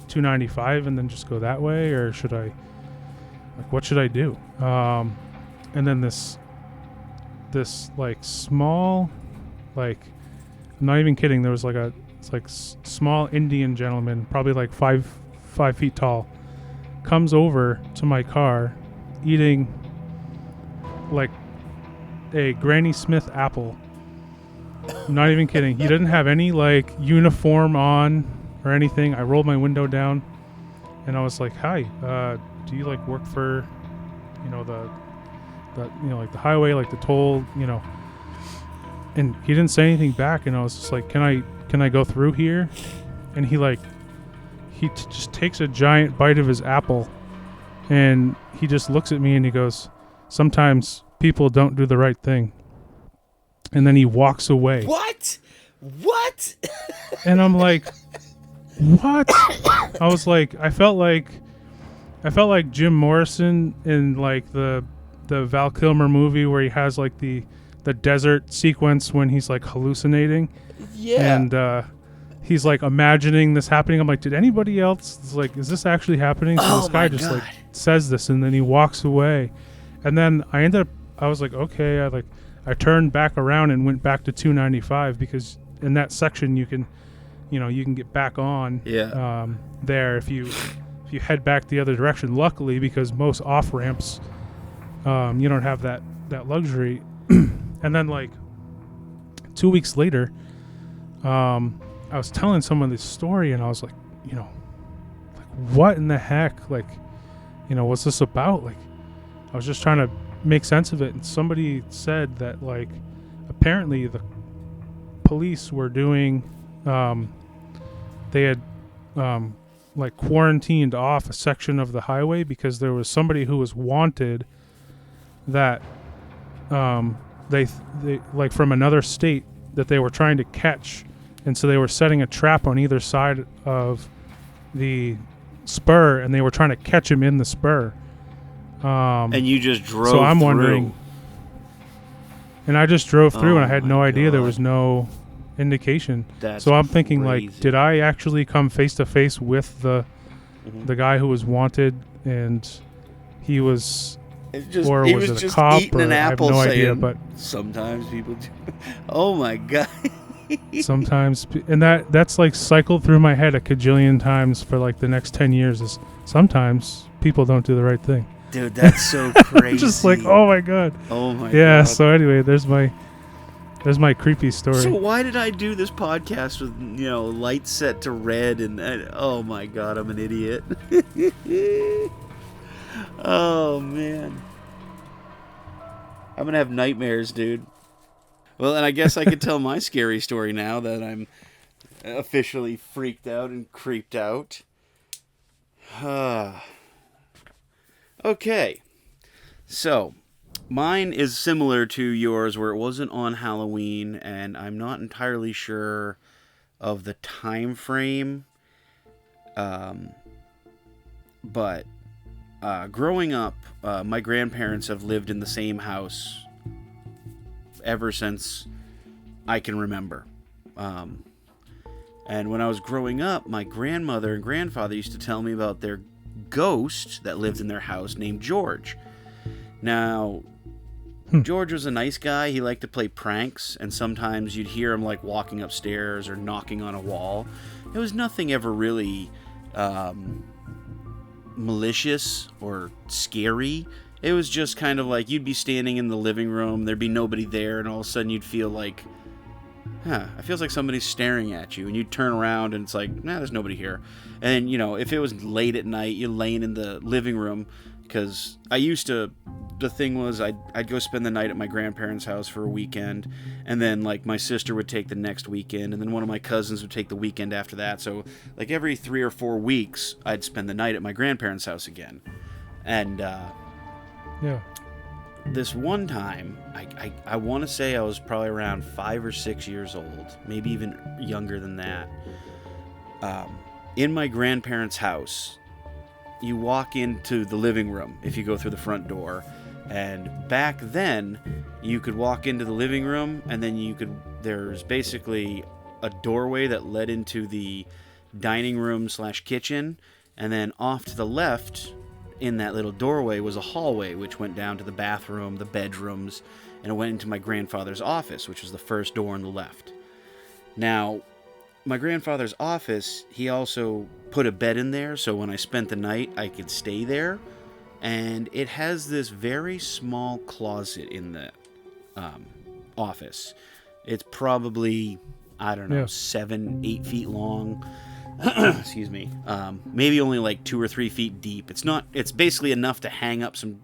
295 and then just go that way, or should I, like, what should I do? And then this like small, like, I'm not even kidding, there was like small Indian gentleman, probably like 5 feet tall, comes over to my car eating like a Granny Smith apple. I'm not even kidding. He didn't have any like uniform on or anything. I rolled my window down and I was like, hi, do you like work for, you know, the like the highway, like the toll, you know? And he didn't say anything back, and I was just like, can I go through here? And he just takes a giant bite of his apple, and he just looks at me and he goes, sometimes people don't do the right thing. And then he walks away. What? And I'm like, what? I was like, I felt like Jim Morrison in like the Val Kilmer movie where he has like the desert sequence when he's like hallucinating. Yeah. And he's like imagining this happening. I'm like, did anybody else, like, is this actually happening? So this guy just like says this, and then he walks away. And then I was like, okay, I turned back around and went back to 295, because in that section you can get back on there if you head back the other direction. Luckily, because most off ramps, you don't have that luxury. And then like 2 weeks later, I was telling someone this story, and I was like, what in the heck? Like, what's this about? Like, I was just trying to make sense of it. And somebody said that, like, apparently the police were doing, they had, like, quarantined off a section of the highway because there was somebody who was wanted that, they like from another state that they were trying to catch. And so they were setting a trap on either side of the spur, and they were trying to catch him in the spur. And you just drove So I'm through. wondering. And I just drove through, and I had no idea. There was no indication. That's so I'm thinking, crazy. like, did I actually come face to face with the guy who was wanted, and he was, or he was was it a just cop? eating Or an I have apple no saying, idea, but sometimes people do. Oh my god. sometimes, and that's like cycled through my head a cajillion times for like the next 10 years. Is sometimes people don't do the right thing. Dude, that's so crazy. Just like, oh my god. Oh my god. Yeah. So anyway, there's my creepy story. So why did I do this podcast with, lights set to red and oh my god, I'm an idiot. Oh man. I'm gonna have nightmares, dude. Well, and I guess I could tell my scary story now that I'm officially freaked out and creeped out. Okay. So, mine is similar to yours, where it wasn't on Halloween, and I'm not entirely sure of the time frame. But growing up, my grandparents have lived in the same house ever since I can remember. And when I was growing up, my grandmother and grandfather used to tell me about their ghost that lived in their house named George. Now, George was a nice guy. He liked to play pranks, and sometimes you'd hear him like walking upstairs or knocking on a wall. It was nothing ever really malicious or scary. It was just kind of like you'd be standing in the living room, there'd be nobody there, and all of a sudden you'd feel like it feels like somebody's staring at you, and you turn around and it's like, nah, there's nobody here. And, if it was late at night, you're laying in the living room, because the thing was, I'd go spend the night at my grandparents' house for a weekend, and then, like, my sister would take the next weekend, and then one of my cousins would take the weekend after that. So, like, every 3 or 4 weeks, I'd spend the night at my grandparents' house again. And, this one time, I want to say I was probably around 5 or 6 years old, maybe even younger than that. In my grandparents' house, you walk into the living room if you go through the front door. And back then, you could walk into the living room, and then there's basically a doorway that led into the dining room / kitchen. And then off to the left, in that little doorway, was a hallway, which went down to the bathroom, the bedrooms, and it went into my grandfather's office, which was the first door on the left. Now, my grandfather's office, he also put a bed in there, so when I spent the night, I could stay there. And it has this very small closet in the office. It's probably, I don't know, 7, 8 feet long. Excuse me. Maybe only like 2 or 3 feet deep. It's basically enough to hang up some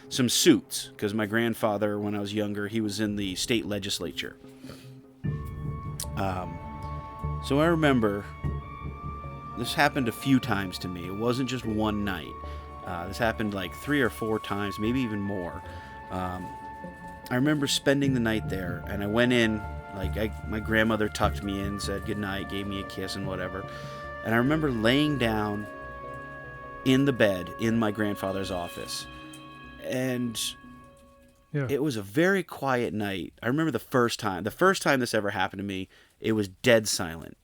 suits, because my grandfather, when I was younger, he was in the state legislature. So I remember this happened a few times to me. It wasn't just one night. This happened like 3 or 4 times, maybe even more. I remember spending the night there, and I went in, my grandmother tucked me in, said goodnight, gave me a kiss and whatever. And I remember laying down in the bed in my grandfather's office. And it was a very quiet night. I remember the first time this ever happened to me, it was dead silent.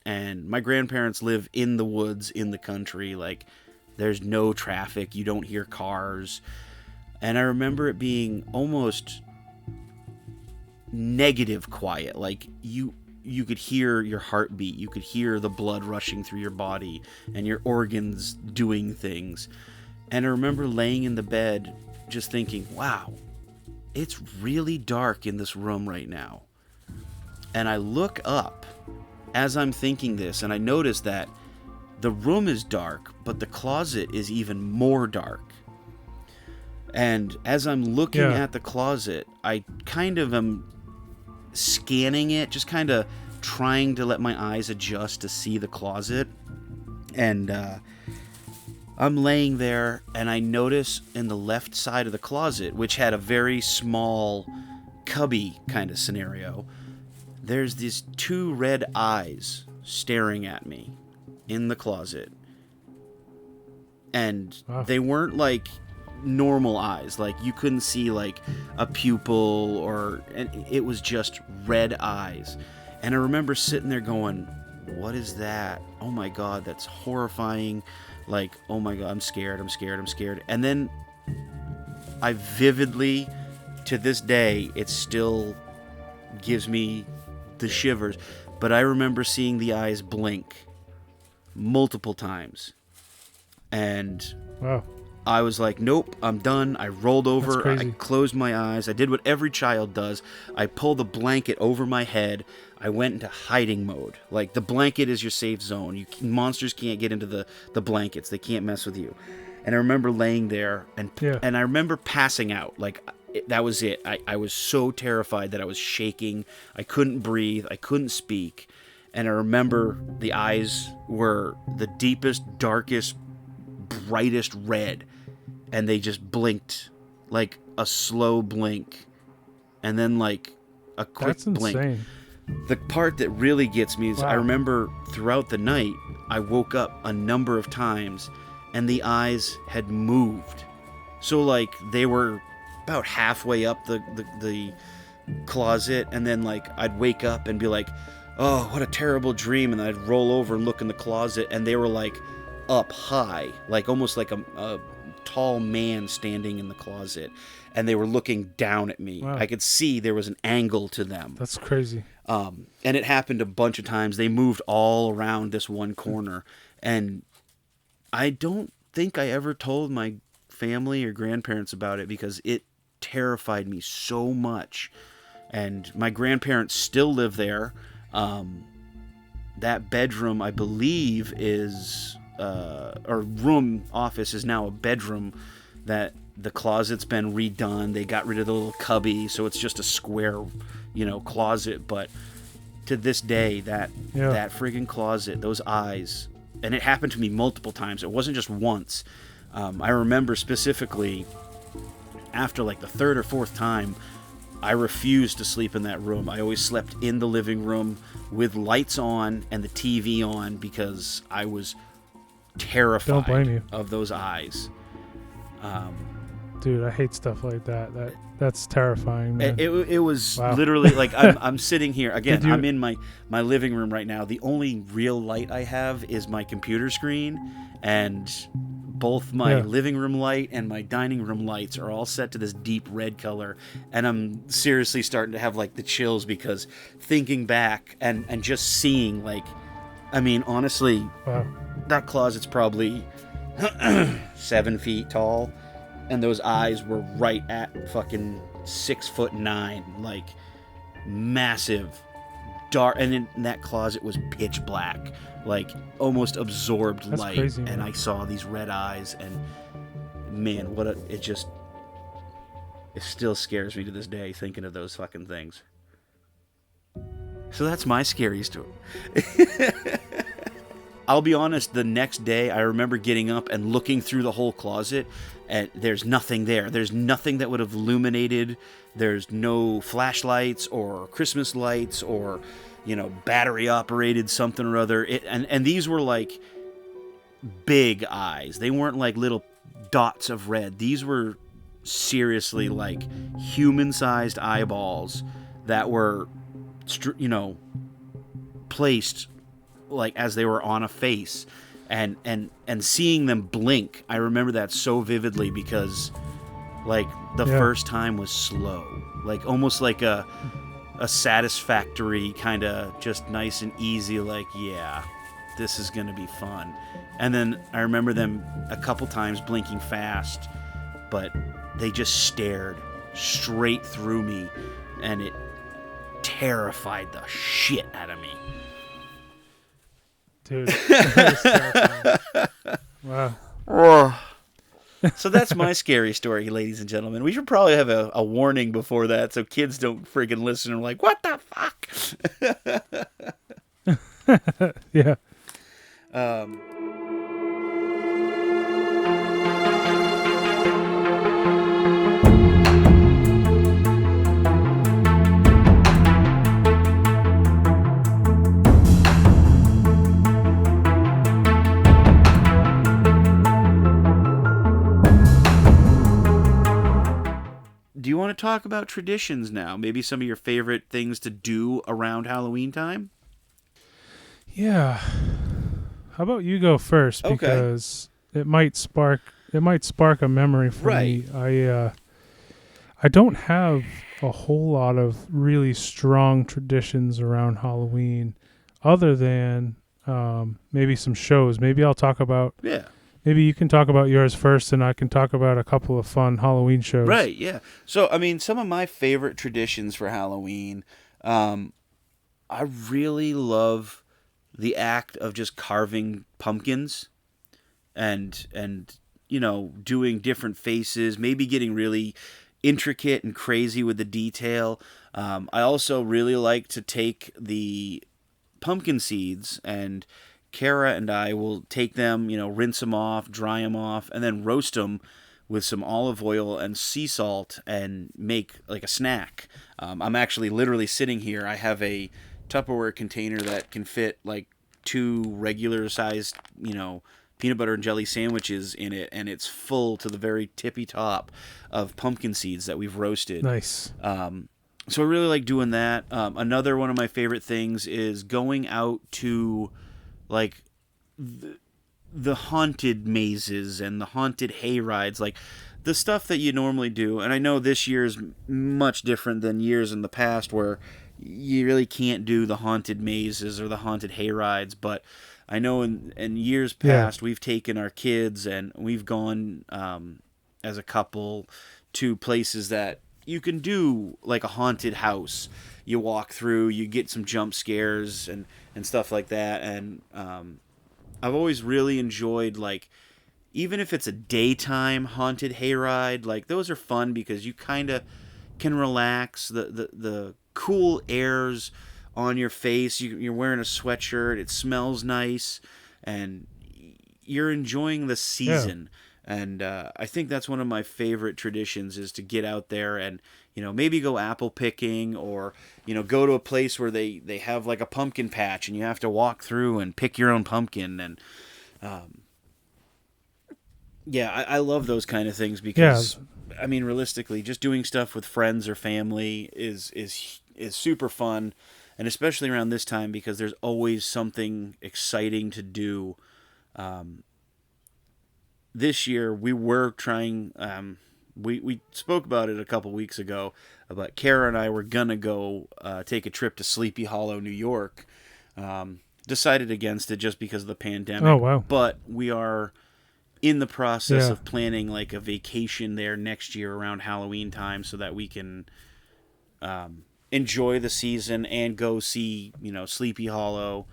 And my grandparents live in the woods, in the country, like, there's no traffic, you don't hear cars. And I remember it being almost negative quiet, like you could hear your heartbeat, you could hear the blood rushing through your body and your organs doing things. And I remember laying in the bed just thinking, wow, it's really dark in this room right now. And I look up as I'm thinking this, and I notice that the room is dark, but the closet is even more dark. And as I'm looking at the closet, I kind of am scanning it, just kind of trying to let my eyes adjust to see the closet. And I'm laying there, and I notice in the left side of the closet, which had a very small cubby kind of scenario, there's these 2 red eyes staring at me in the closet. And they weren't like normal eyes, like you couldn't see like a pupil, and it was just red eyes. And I remember sitting there going, what is that? Oh my god, that's horrifying. Like, oh my god, I'm scared. And then I vividly, to this day, it still gives me the shivers, but I remember seeing the eyes blink multiple times. And I was like, nope, I'm done. I rolled over, I closed my eyes, I did what every child does. I pulled the blanket over my head. I went into hiding mode. Like, the blanket is your safe zone. Monsters can't get into the blankets. They can't mess with you. And I remember laying there, and I remember passing out. Like, that was it. I was so terrified that I was shaking. I couldn't breathe. I couldn't speak. And I remember the eyes were the deepest, darkest, brightest red. And they just blinked, like a slow blink. And then like a quick blink. That's insane. The part that really gets me is I remember throughout the night, I woke up a number of times and the eyes had moved. So like they were about halfway up the closet, and then like I'd wake up and be like, oh, what a terrible dream, and then I'd roll over and look in the closet, and they were like up high, like almost like a tall man standing in the closet, and they were looking down at me. I could see there was an angle to them. That's crazy. And it happened a bunch of times. They moved all around this one corner, and I don't think I ever told my family or grandparents about it because it terrified me so much and my grandparents still live there. That bedroom, I believe, is or room office is now a bedroom. That the closet's been redone. They got rid of the little cubby, so it's just a square, closet. But to this day, that friggin' closet, those eyes, and it happened to me multiple times. It wasn't just once. I remember specifically after like the third or fourth time, I refused to sleep in that room. I always slept in the living room with lights on and the TV on because I was terrified Don't blame you. of those eyes. Dude, I hate stuff like that. That's terrifying, man. It was Wow. literally like I'm sitting here again. I'm in my living room right now. The only real light I have is my computer screen, and both my living room light and my dining room lights are all set to this deep red color. And I'm seriously starting to have like the chills because thinking back and just seeing honestly, Wow. that closet's probably 7 feet tall. And those eyes were right at fucking 6'9", like massive, dark. And in that closet was pitch black, like almost absorbed That's light. crazy, and man. I saw these red eyes, and man, it still scares me to this day thinking of those fucking things. So that's my scary story. I'll be honest, the next day I remember getting up and looking through the whole closet, and there's nothing there. There's nothing that would have illuminated. There's no flashlights or Christmas lights or, battery operated something or other. And these were like big eyes. They weren't like little dots of red. These were seriously like human-sized eyeballs that were, placed like as they were on a face, and seeing them blink, I remember that so vividly because like the first time was slow, like almost like a satisfactory kind of just nice and easy, like, yeah, this is gonna be fun. And then I remember them a couple times blinking fast, but they just stared straight through me, and it terrified the shit out of me. Dude, that is terrifying. Wow. So that's my scary story, ladies and gentlemen. We should probably have a warning before that so kids don't friggin' listen and are like, what the fuck? Yeah. Do you want to talk about traditions now? Maybe some of your favorite things to do around Halloween time? Yeah. How about you go first? Okay. Because it might spark a memory for me. I don't have a whole lot of really strong traditions around Halloween other than maybe some shows. Maybe I'll talk about Maybe you can talk about yours first, and I can talk about a couple of fun Halloween shows. Right, yeah. So, some of my favorite traditions for Halloween, I really love the act of just carving pumpkins and doing different faces, maybe getting really intricate and crazy with the detail. I also really like to take the pumpkin seeds, and Kara and I will take them, rinse them off, dry them off, and then roast them with some olive oil and sea salt and make like a snack. I'm actually literally sitting here. I have a Tupperware container that can fit like 2 regular sized, peanut butter and jelly sandwiches in it, and it's full to the very tippy top of pumpkin seeds that we've roasted. Nice. So I really like doing that. Another one of my favorite things is going out to like the haunted mazes and the haunted hay rides, like the stuff that you normally do. And I know this year is much different than years in the past where you really can't do the haunted mazes or the haunted hay rides. But I know in years past, we've taken our kids and we've gone as a couple to places that, you can do like a haunted house. You walk through, you get some jump scares and stuff like that. And I've always really enjoyed, like, even if it's a daytime haunted hayride, like those are fun because you kind of can relax. The cool airs on your face. You're wearing a sweatshirt. It smells nice, and you're enjoying the season. And I think that's one of my favorite traditions is to get out there and, maybe go apple picking or, go to a place where they have like a pumpkin patch and you have to walk through and pick your own pumpkin. And I love those kind of things because, I mean, realistically, just doing stuff with friends or family is super fun. And especially around this time because there's always something exciting to do. This year we were trying, we spoke about it a couple weeks ago, but Kara and I were gonna go take a trip to Sleepy Hollow, New York. Decided against it just because of the pandemic. Oh, wow. But we are in the process of planning like a vacation there next year around Halloween time so that we can enjoy the season and go see, Sleepy Hollow,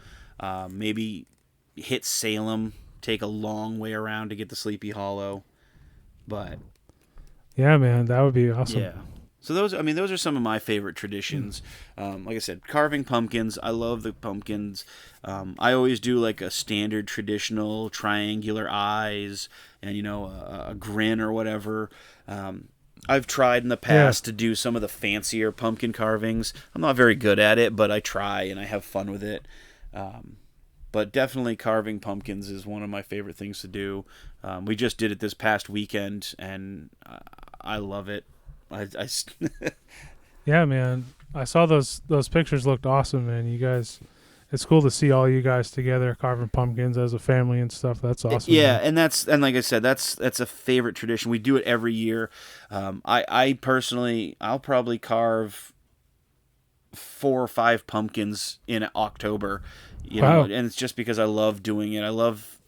maybe hit Salem, take a long way around to get to Sleepy Hollow. But yeah, man, that would be awesome. Yeah. So those are some of my favorite traditions. Like I said, carving pumpkins. I love the pumpkins. I always do like a standard traditional triangular eyes and, a grin or whatever. I've tried in the past to do some of the fancier pumpkin carvings. I'm not very good at it, but I try and I have fun with it. But definitely carving pumpkins is one of my favorite things to do. We just did it this past weekend, and I love it. Yeah, man. I saw those pictures looked awesome, man. You guys, it's cool to see all you guys together carving pumpkins as a family and stuff. That's awesome. Yeah, man. and like I said, that's a favorite tradition. We do it every year. I personally, I'll probably carve 4 or 5 pumpkins in October. Wow. And it's just because I love doing it. I love,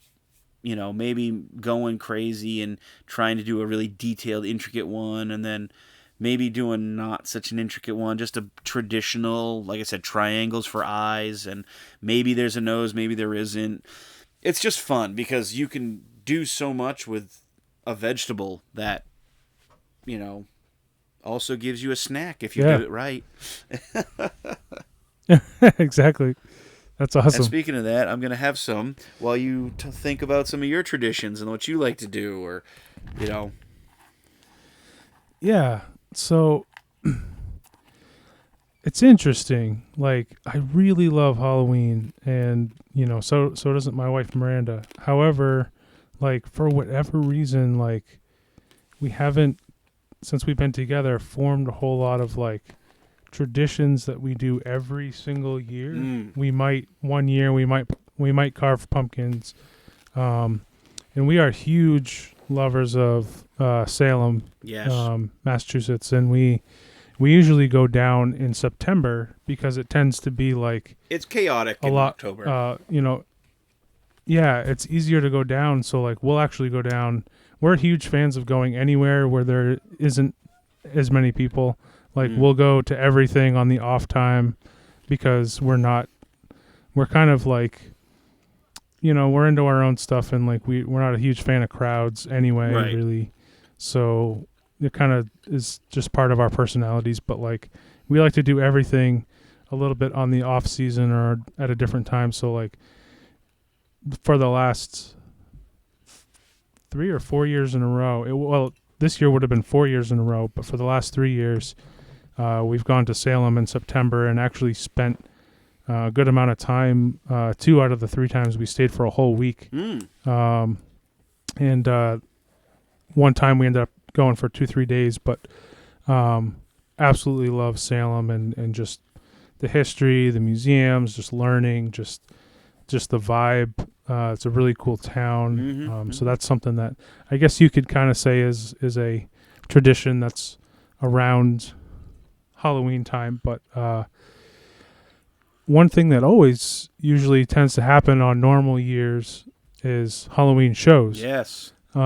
maybe going crazy and trying to do a really detailed, intricate one, and then maybe doing not such an intricate one, just a traditional, like I said, triangles for eyes, and maybe there's a nose, maybe there isn't. It's just fun because you can do so much with a vegetable that, also gives you a snack if you do it right. Exactly. That's awesome. And speaking of that, I'm going to have some while you think about some of your traditions and what you like to do or, Yeah. So it's interesting. Like, I really love Halloween and, so doesn't my wife Miranda. However, like, for whatever reason, like, we haven't, since we've been together, formed a whole lot of, like, traditions that we do every single year. We might one year we might carve pumpkins, and we are huge lovers of Salem, Massachusetts, and we usually go down in September because it tends to be like it's chaotic in October. It's easier to go down. So like we'll actually go down. We're huge fans of going anywhere where there isn't as many people. Like we'll go to everything on the off time because we're kind of like, we're into our own stuff and like we're not a huge fan of crowds anyway, really. So it kind of is just part of our personalities, but like we like to do everything a little bit on the off season or at a different time. So like for the last 3 or 4 years in a row, this year would have been 4 years in a row, but for the last 3 years, we've gone to Salem in September and actually spent a good amount of time. 2 out of the 3 times we stayed for a whole week. And one time we ended up going for 2-3 days, but absolutely love Salem and just the history, the museums, just learning, just the vibe. It's a really cool town. So that's something that I guess you could kind of say is a tradition that's around Halloween time. But one thing that always usually tends to happen on normal years is Halloween shows. Yes. We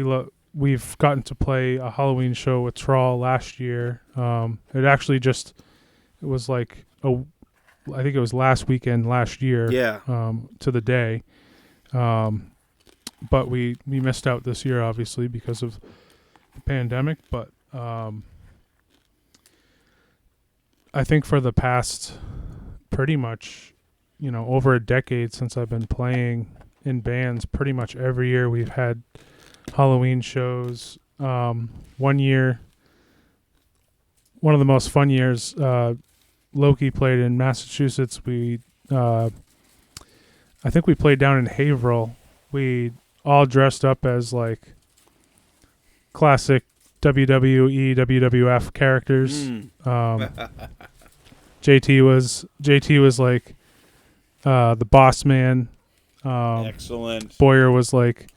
love we've gotten to play a Halloween show with Trawl last year. It was like I think it was last weekend last year. Yeah. To the day. But we missed out this year, obviously, because of the pandemic. But I think for the past pretty much, over a decade since I've been playing in bands, pretty much every year we've had Halloween shows. One year, one of the most fun years, Loki played in Massachusetts. I think we played down in Haverhill. We all dressed up as like classic WWE, WWF characters. JT was like the boss man. Excellent. Boyer was like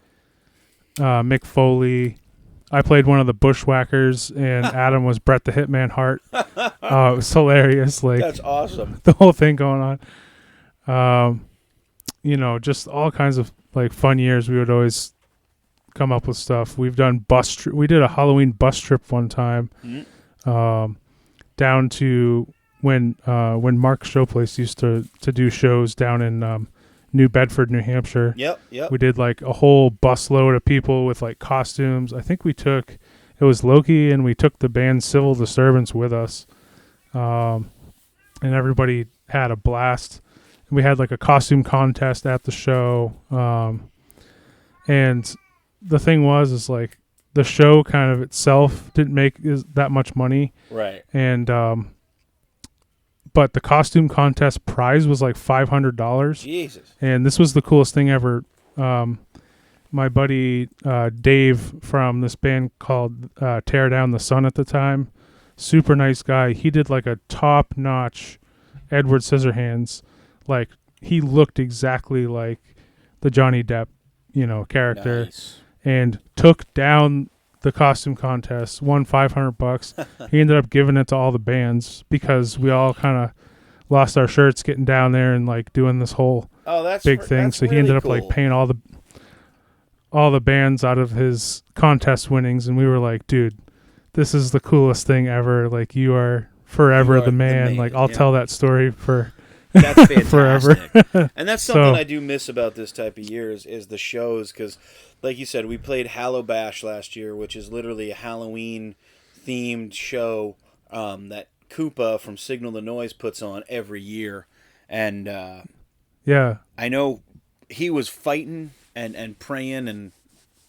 Mick Foley. I played one of the Bushwhackers, and Adam was Bret the Hitman Hart. It was hilarious. Like, that's awesome. The whole thing going on. Just all kinds of like fun years. We would always come up with stuff. We've done we did a Halloween bus trip one time, down to when Mark Showplace used to do shows down in New Bedford, New Hampshire. Yep. We did like a whole busload of people with like costumes. I think it was Loki, and we took the band Civil Disturbance with us. And everybody had a blast. We had like a costume contest at the show. And the thing is like the show kind of itself didn't make that much money. Right. And, but the costume contest prize was like $500. Jesus. And this was the coolest thing ever. My buddy Dave from this band called Tear Down the Sun at the time, super nice guy. He did like a top-notch Edward Scissorhands. Like, he looked exactly like the Johnny Depp, character. Nice. And took down the costume contest, won $500. He ended up giving it to all the bands because we all kind of lost our shirts getting down there and like doing this whole big thing. So he ended up like paying all the bands out of his contest winnings, and we were like, dude, this is the coolest thing ever. Like, you are forever the man. Like, I'll tell that story for that's fantastic. forever. And that's something I do miss about this type of years is the shows, because like you said, we played Hallow Bash last year, which is literally a Halloween themed show that Koopa from Signal the Noise puts on every year. And yeah, I know he was fighting and praying and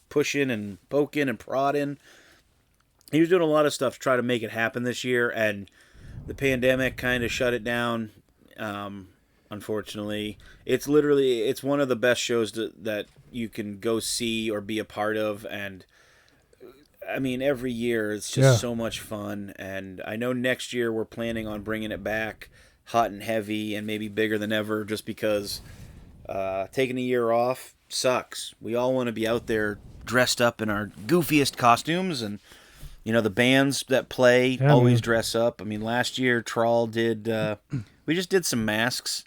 pushing and poking and prodding. He was doing a lot of stuff to try to make it happen this year, and the pandemic kind of shut it down. Unfortunately, it's one of the best shows that you can go see or be a part of, and I mean, every year it's just so much fun. And I know next year we're planning on bringing it back hot and heavy and maybe bigger than ever, just because taking a year off sucks. We all want to be out there dressed up in our goofiest costumes, and the bands that play always dress up. I mean, last year Trawl did we just did some masks,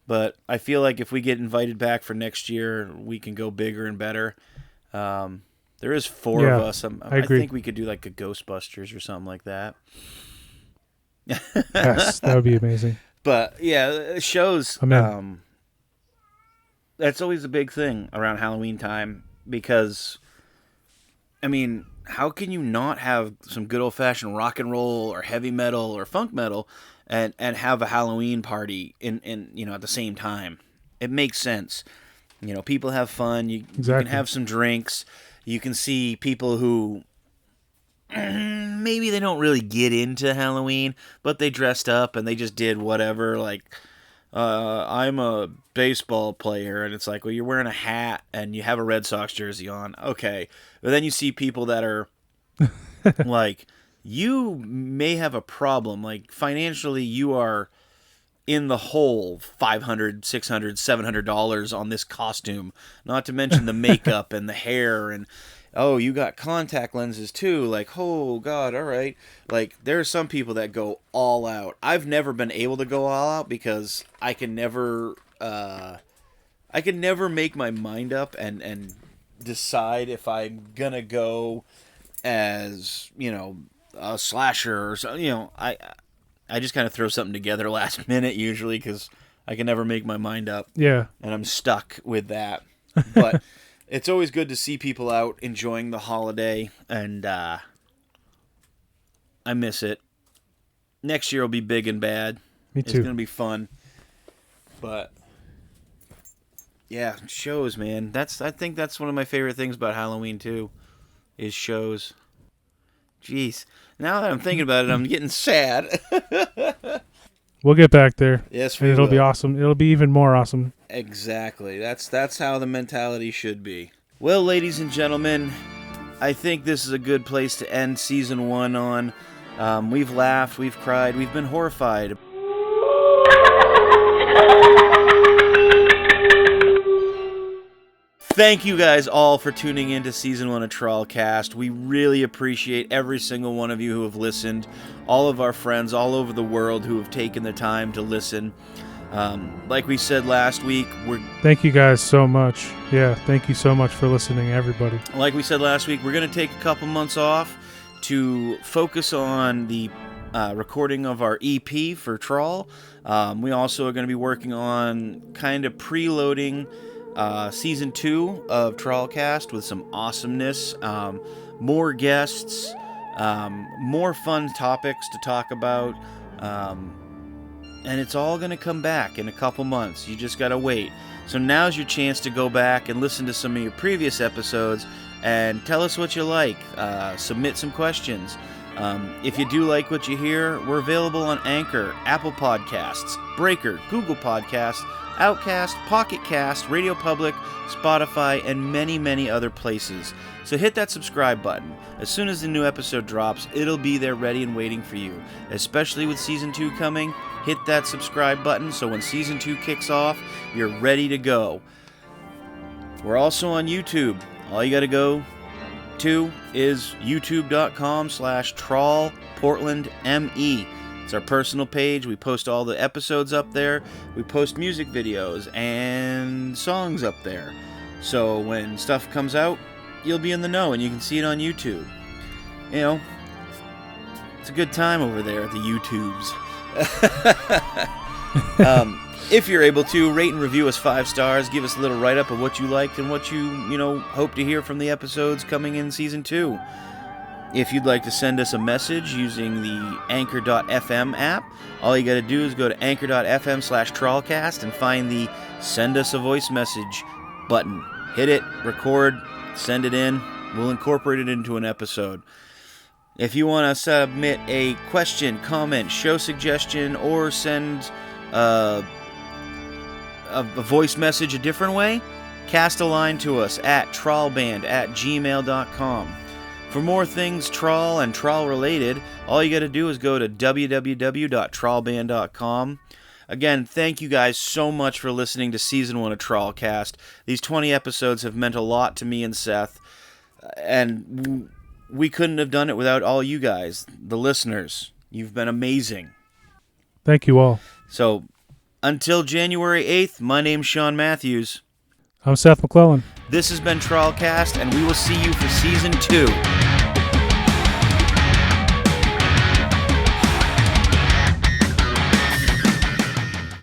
but I feel like if we get invited back for next year, we can go bigger and better. There is 4 of us. I think we could do like a Ghostbusters or something like that. Yes, that would be amazing. But yeah, shows. That's always a big thing around Halloween time, because, I mean, how can you not have some good old-fashioned rock and roll or heavy metal or funk metal and have a Halloween party in at the same time? It makes sense. People have fun. You can have some drinks. You can see people who maybe they don't really get into Halloween, but they dressed up and they just did whatever. Like, I'm a baseball player, and it's like, well, you're wearing a hat and you have a Red Sox jersey on. Okay. But then you see people that are like, you may have a problem. Like, financially, you are in the hole $500, $600, $700 on this costume. Not to mention the makeup and the hair, and you got contact lenses too. Like, oh God, all right. Like, there are some people that go all out. I've never been able to go all out because I can never make my mind up and decide if I'm gonna go as, a slasher or so. I just kind of throw something together last minute usually because I can never make my mind up. Yeah. And I'm stuck with that. But it's always good to see people out enjoying the holiday, and I miss it. Next year will be big and bad. Me too. It's going to be fun. But yeah, shows, man. I think that's one of my favorite things about Halloween too, is shows. Jeez. Now that I'm thinking about it, I'm getting sad. We'll get back there. Yes, and it'll be awesome. It'll be even more awesome. Exactly. That's how the mentality should be. Well, ladies and gentlemen, I think this is a good place to end season 1 on. We've laughed, we've cried, we've been horrified. Thank you guys all for tuning in to Season 1 of TrawlCast. We really appreciate every single one of you who have listened, all of our friends all over the world who have taken the time to listen. Like we said last week, Thank you guys so much. Yeah, thank you so much for listening, everybody. Like we said last week, we're going to take a couple months off to focus on the recording of our EP for Trawl. We also are going to be working on kind of preloading Season 2 of TrawlCast with some awesomeness, more guests, more fun topics to talk about, and it's all going to come back in a couple months. You just got to wait. So now's your chance to go back and listen to some of your previous episodes and tell us what you like. Submit some questions. If you do like what you hear, we're available on Anchor, Apple Podcasts, Breaker, Google Podcasts, Outcast, Pocket Cast, Radio Public, Spotify, and many, many other places. So hit that subscribe button. As soon as the new episode drops, it'll be there ready and waiting for you. Especially with Season 2 coming, hit that subscribe button so when Season 2 kicks off, you're ready to go. We're also on YouTube. All you gotta go to is youtube.com/TrawlPortlandME. It's our personal page. We post all the episodes up there. We post music videos and songs up there. So when stuff comes out, you'll be in the know and you can see it on YouTube. It's a good time over there at the YouTubes. If you're able to, rate and review us 5 stars. Give us a little write-up of what you liked and what you hope to hear from the episodes coming in Season 2. If you'd like to send us a message using the Anchor.fm app, all you got to do is go to Anchor.fm/TrawlCast and find the Send Us a Voice Message button. Hit it, record, send it in. We'll incorporate it into an episode. If you want to submit a question, comment, show suggestion, or send a voice message a different way, cast a line to us at trawlband@gmail.com. For more things Trawl and Trawl related, all you got to do is go to www.trawlband.com. Again, thank you guys so much for listening to Season 1 of TrawlCast. These 20 episodes have meant a lot to me and Seth, and we couldn't have done it without all you guys, the listeners. You've been amazing. Thank you all. So, until January 8th, my name's Sean Matthews. I'm Seth McClellan. This has been TrawlCast, and we will see you for Season 2.